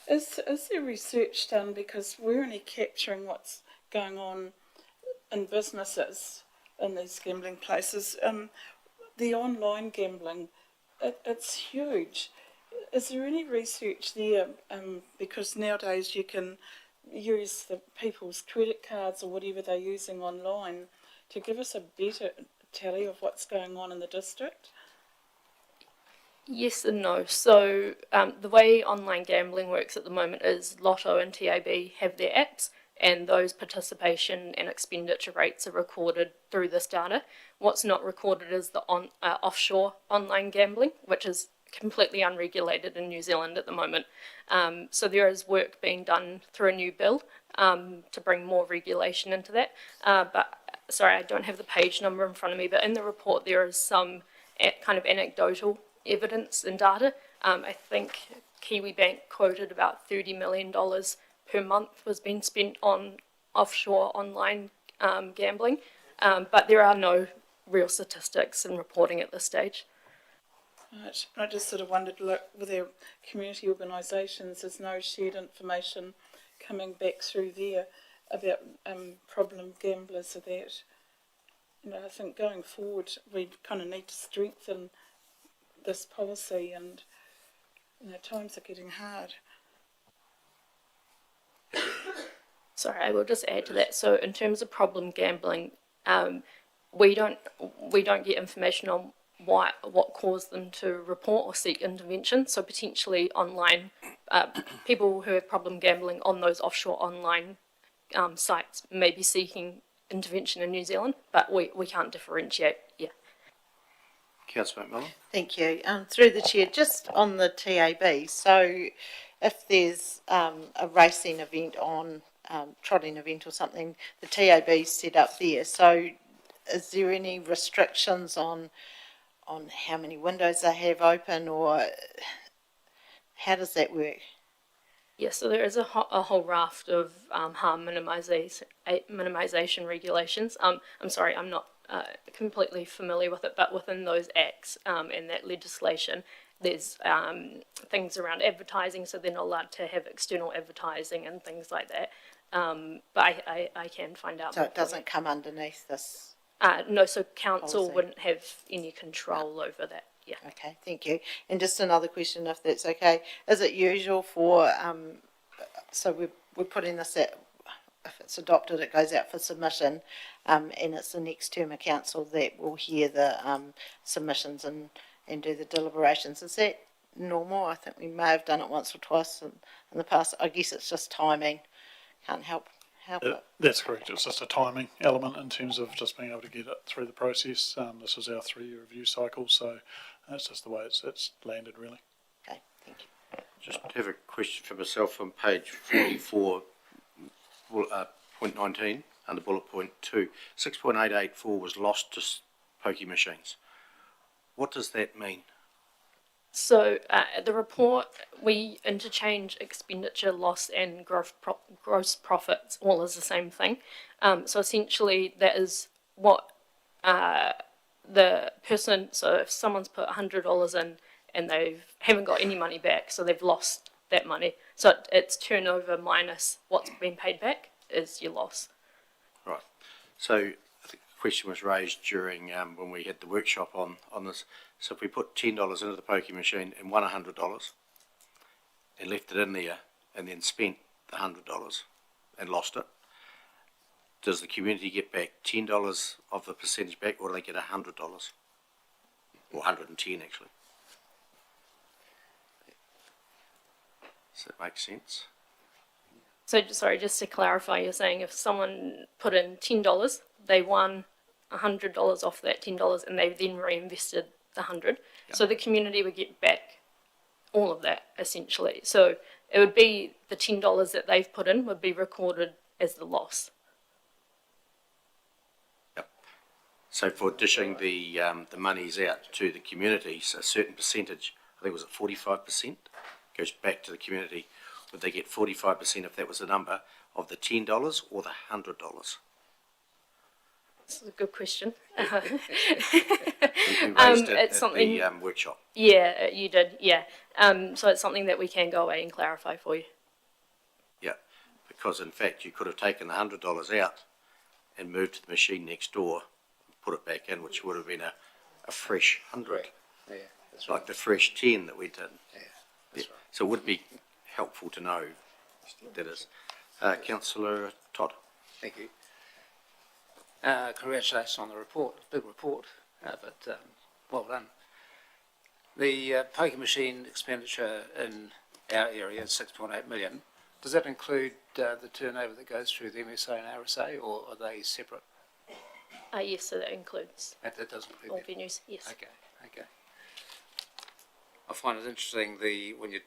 is there research done, because we're only capturing what's going on in businesses in these gambling places, the online gambling, it's huge. Is there any research there, because nowadays you can use the people's credit cards or whatever they're using online to give us a better tally of what's going on in the district? Yes and no. So the way online gambling works at the moment is Lotto and TAB have their apps, and those participation and expenditure rates are recorded through this data. What's not recorded is the offshore online gambling, which is completely unregulated in New Zealand at the moment. So there is work being done through a new bill to bring more regulation into that. But sorry, I don't have the page number in front of me, but in the report there is some kind of anecdotal evidence and data. I think Kiwi Bank quoted about $30 million per month was being spent on offshore online gambling, but there are no real statistics and reporting at this stage. Right. I just sort of wondered, look, with our community organisations, there's no shared information coming back through there about problem gamblers or that. You know, I think going forward we kind of need to strengthen this policy, and you know, times are getting hard. Sorry, I will just add to that. So in terms of problem gambling, we don't get information on what caused them to report or seek intervention. So potentially online, people who have problem gambling on those offshore online sites may be seeking intervention in New Zealand, but we can't differentiate. Yeah. Councillor McMillan. Thank you. Through the chair, just on the TAB, so if there's a racing event on, trotting event or something, the TAB's set up there. So is there any restrictions on how many windows they have open, or how does that work? Yes, so there is a whole raft of harm minimisation regulations. I'm sorry, I'm not completely familiar with it, but within those acts and that legislation, there's things around advertising, so they're not allowed to have external advertising and things like that. But I can find out. So it doesn't come underneath this? No, so council policy wouldn't have any control over that. Yeah. Okay, thank you. And just another question, if that's okay. Is it usual for, so we're putting this out, if it's adopted, it goes out for submission, and it's the next term of council that will hear the submissions and do the deliberations. Is that normal? I think we may have done it once or twice in the past. I guess it's just timing. Can't help it. That's correct. It's just a timing element in terms of just being able to get it through the process. This is our 3-year review cycle, so that's just the way it's landed, really. Okay, thank you. Just have a question for myself on page 44, point 19, under bullet point 2. 6.884 was lost to pokie machines. What does that mean? So the report, we interchange expenditure loss and gross profits all as the same thing. So essentially that is what the person, so if someone's put $100 in and they haven't got any money back, so they've lost that money. So it's turnover minus what's been paid back is your loss. Right. So I think the question was raised during when we had the workshop on this. So if we put $10 into the pokie machine and won $100 and left it in there and then spent the $100 and lost it, does the community get back $10 of the percentage back, or do they get $100? Or 110 actually? Does that make sense? So sorry, just to clarify, you're saying if someone put in $10, they won $100 off that $10 and they then reinvested the 100. So the community would get back all of that essentially. So it would be the $10 that they've put in would be recorded as the loss. So for dishing the monies out to the communities, a certain percentage, I think it was at 45%, goes back to the community. Would they get 45%, if that was the number, of the $10 or the $100? This is a good question. We raised it It's at something. the workshop. Yeah, you did. Yeah. So it's something that we can go away and clarify for you. Yeah, because in fact you could have taken the $100 out and moved to the machine next door, put it back in, which would have been a fresh 100, Yeah, that's like the fresh 10 that we did. Yeah, that's right. So it would be helpful to know that is. Councillor Todd. Thank you. Congratulations on the report, big report, but well done. The poker machine expenditure in our area is 6.8 million. Does that include the turnover that goes through the MSA and RSA, or are they separate? Yes, so that includes That does include all them. venues. Yes. Okay. I find it interesting when you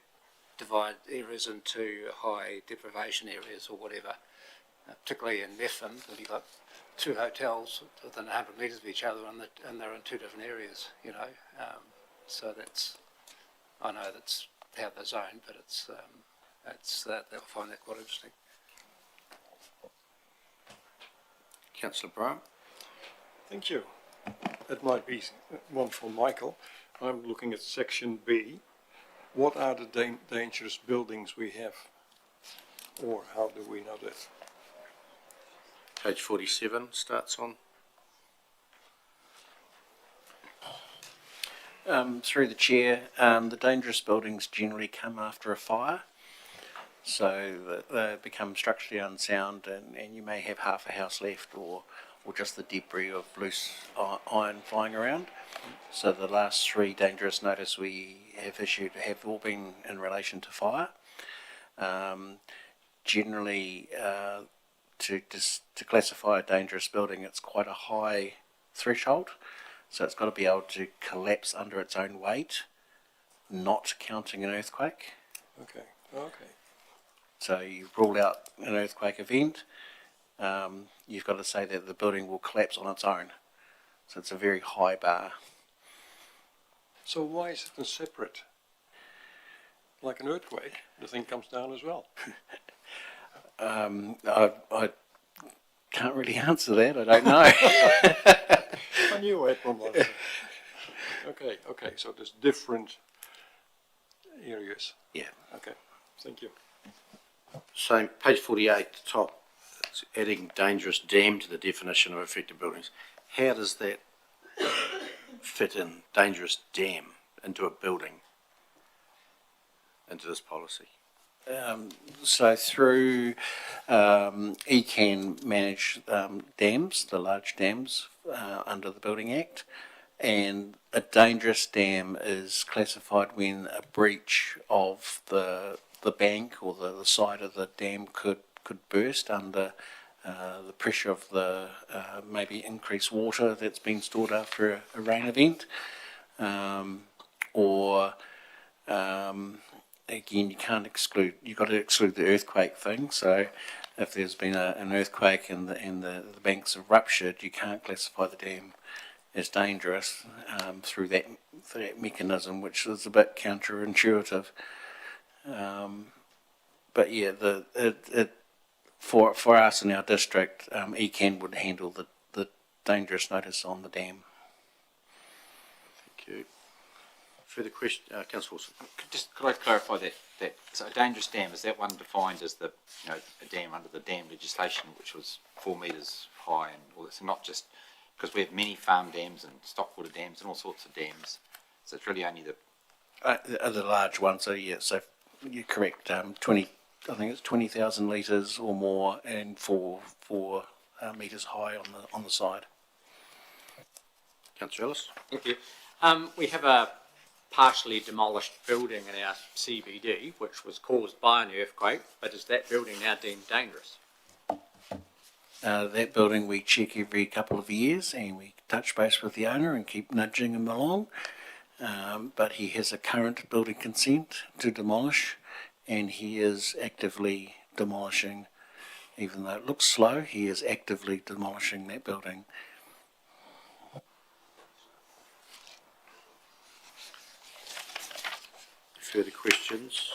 divide areas into high deprivation areas or whatever, particularly in Methven, when you've got two hotels within 100 metres of each other and they're in two different areas, you know. So I know that's how they're zoned, but they'll find that quite interesting. Councillor Brown. Thank you. It might be one for Michael. I'm looking at section B. What are the dangerous buildings we have? Or how do we know that? Page 47 starts on. Through the chair, the dangerous buildings generally come after a fire, so that they become structurally unsound, and you may have half a house left, or just the debris of loose iron flying around. So the last 3 dangerous notice we have issued have all been in relation to fire. Generally, to classify a dangerous building, it's quite a high threshold. So it's got to be able to collapse under its own weight, not counting an earthquake. Okay. So you rule out an earthquake event, you've got to say that the building will collapse on its own. So it's a very high bar. So why is it separate? Like an earthquake, the thing comes down as well. I can't really answer that, I don't know. I knew I had one like that. Okay, so there's different areas. Yeah. Okay, thank you. So page 48 at the top, it's adding dangerous dam to the definition of affected buildings. How does that fit in, dangerous dam, into a building, into this policy? So through ECAN manage dams, the large dams under the Building Act, and a dangerous dam is classified when a breach of the bank or the side of the dam could burst under the pressure of the maybe increased water that's been stored after a rain event, or again, you can't exclude. You've got to exclude the earthquake thing. So, if there's been an earthquake and the banks have ruptured, you can't classify the dam as dangerous through that mechanism, which is a bit counterintuitive. But yeah, for us in our district, ECAN would handle the dangerous notice on the dam. Thank you. Further question, Councillor Wilson. Could I clarify that so a dangerous dam, is that one defined as a dam under the dam legislation, which was 4 metres high and all this, and not just because we have many farm dams and stockwater dams and all sorts of dams, so it's really only The large ones, so yeah, so you're correct. 20, I think it's 20,000 litres or more, and 4 metres high on the side. Councillor Ellis. Thank you. We have a partially demolished building in our CBD, which was caused by an earthquake, but is that building now deemed dangerous? That building we check every couple of years, and we touch base with the owner and keep nudging him along. But he has a current building consent to demolish, and he is actively demolishing. Even though it looks slow, he is actively demolishing that building. further questions?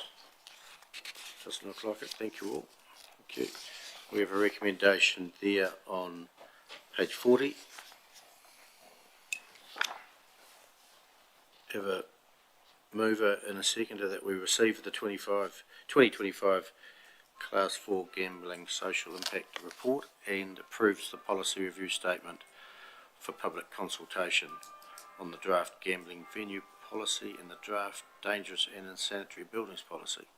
Doesn't look like it. Thank you all. Okay. We have a recommendation there on page 40. Have a mover and a seconder that we receive the 2025 Class 4 Gambling Social Impact Report and approves the policy review statement for public consultation on the draft gambling venue policy and the draft dangerous and insanitary buildings policy.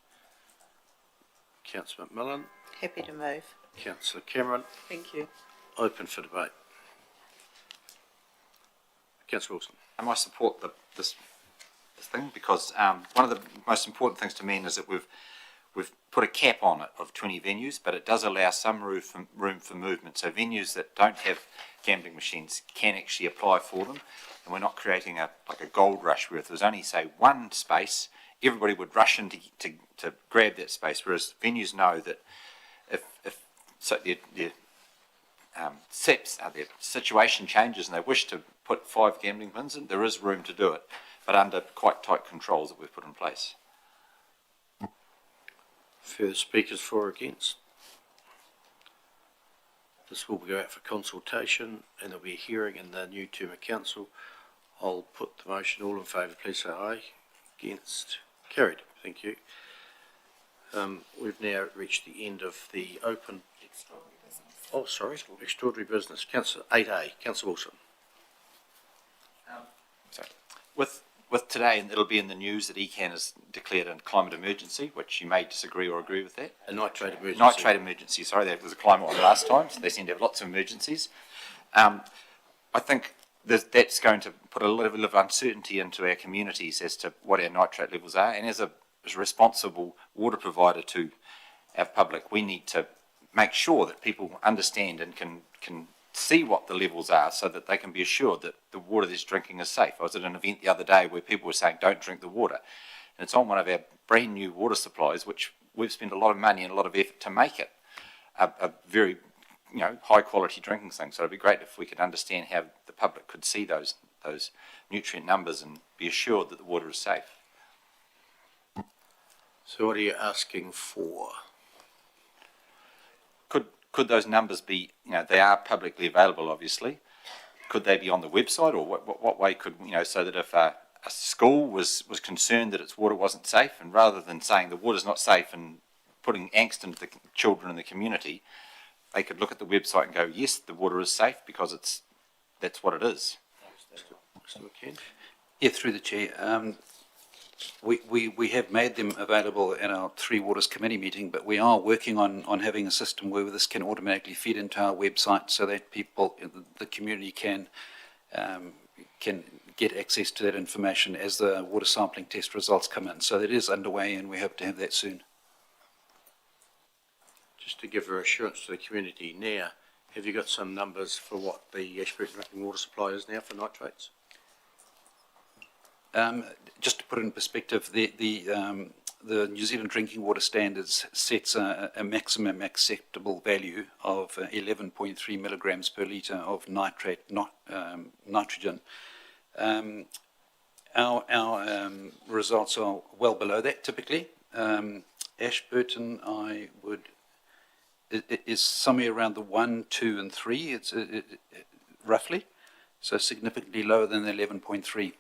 Councillor McMillan. Happy to move. Councillor Cameron. Thank you. Open for debate. Councillor Wilson. I support this thing because one of the most important things to me is that we've put a cap on it of 20 venues, but it does allow some room for movement. So venues that don't have gambling machines can actually apply for them, and we're not creating a gold rush where if there's only, say, one space, everybody would rush in to grab that space, whereas venues know that if their situation changes and they wish to put 5 gambling pins in, there is room to do it, but under quite tight controls that we've put in place. Further speakers for or against? This will go out for consultation and there'll be a hearing in the new term of council. I'll put the motion. All in favour, please say aye. Against? Carried. Thank you. We've now reached the end of the open... Extraordinary business. Councillor 8A. Councillor Wilson. With today, and it'll be in the news that ECAN has declared a climate emergency, which you may disagree or agree with that. A nitrate emergency. Nitrate emergency, sorry, that was a climate one last time, so they seem to have lots of emergencies. I think that's going to put a level of uncertainty into our communities as to what our nitrate levels are, and as a responsible water provider to our public, we need to make sure that people understand and can see what the levels are so that they can be assured that the water they're drinking is safe. I was at an event the other day where people were saying don't drink the water, and it's on one of our brand new water supplies, which we've spent a lot of money and a lot of effort to make it a very high quality drinking thing. So it'd be great if we could understand how the public could see those nutrient numbers and be assured that the water is safe. So what are you asking for? Could those numbers be, they are publicly available, obviously. Could they be on the website, or what way could, so that if a school was concerned that its water wasn't safe, and rather than saying the water's not safe and putting angst into the children in the community, they could look at the website and go, yes, the water is safe because that's what it is. Mr. McKen? Yeah, through the chair. We have made them available at our Three Waters Committee meeting, but we are working on having a system where this can automatically feed into our website so that people, the community can get access to that information as the water sampling test results come in. So that is underway and we hope to have that soon. Just to give reassurance to the community now, have you got some numbers for what the Ashburton drinking water supply is now for nitrates? Just to put it in perspective, the New Zealand Drinking Water Standards sets a maximum acceptable value of 11.3 milligrams per litre of nitrate, nitrogen. Our results are well below that typically. Ashburton, is somewhere around the 1, 2 and 3, roughly, so significantly lower than the 11.3.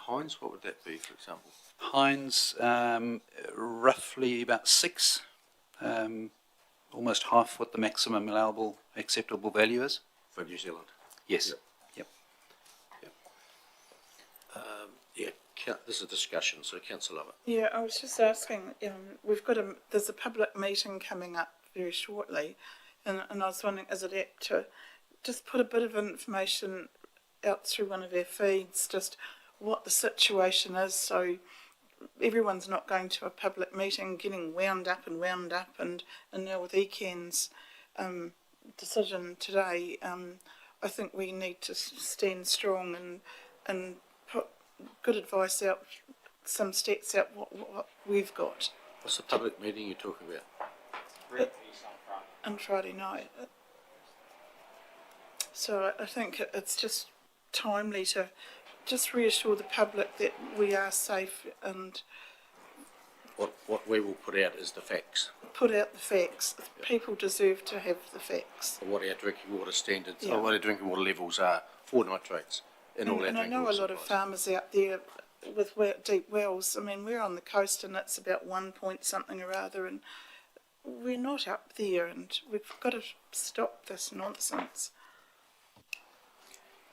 Heinz, what would that be, for example? Heinz, roughly about 6, almost half what the maximum allowable acceptable value is. For New Zealand? Yes. Yep. This is a discussion, so Councillor Lovett. Yeah, I was just asking, there's a public meeting coming up very shortly, and I was wondering, is it apt to just put a bit of information out through one of our feeds, just what the situation is, so everyone's not going to a public meeting getting wound up, and now with ECAN's decision today, I think we need to stand strong and put good advice out, some stats out what we've got. What's the public meeting you're talking about? On Friday night. So I think it's just timely to just reassure the public that we are safe and what we will put out is the facts, Put out the facts. People deserve to have the facts. of what our drinking water standards, Yeah. or what our drinking water levels are for nitrates in all our And I drinking know a water lot of supplies. farmers out there with deep wells. I mean, we're on the coast and it's about 1 point something or other, and we're not up there, and we've got to stop this nonsense.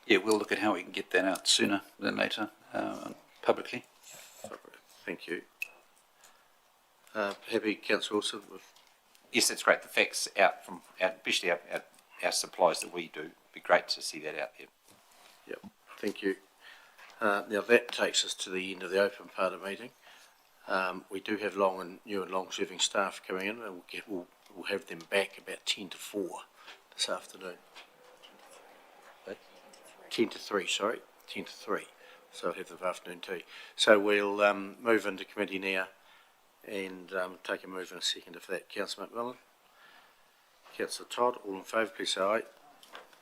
Yeah, we'll look at how we can get that out sooner than later, publicly. Thank you. Happy, Councillor Wilson, with Yes, that's great. The facts especially our supplies that we do. It'd be great to see that out there. Yep, thank you. Now that takes us to the end of the open part of the meeting. We do have new and long-serving staff coming in, and we'll have them back about 10 to 4 this afternoon. 10 to 3, sorry, 10 to 3. So I'll have the afternoon tea. So we'll move into committee now and take a move in a second for that. Councillor McMillan, Councillor Todd, all in favour, please say aye.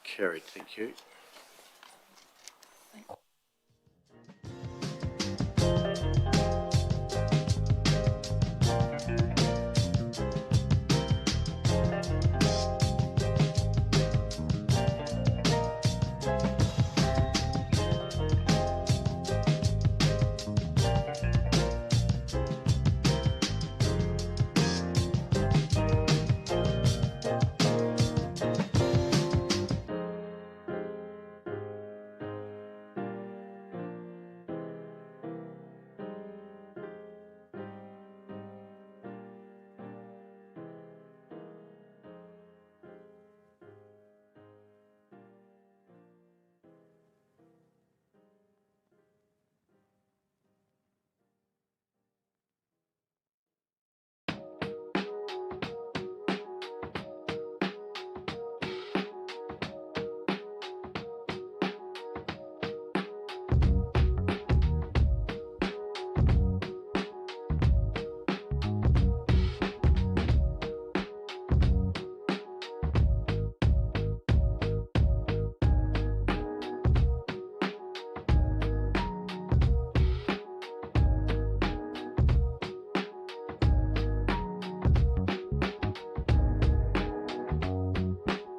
Carried, thank you.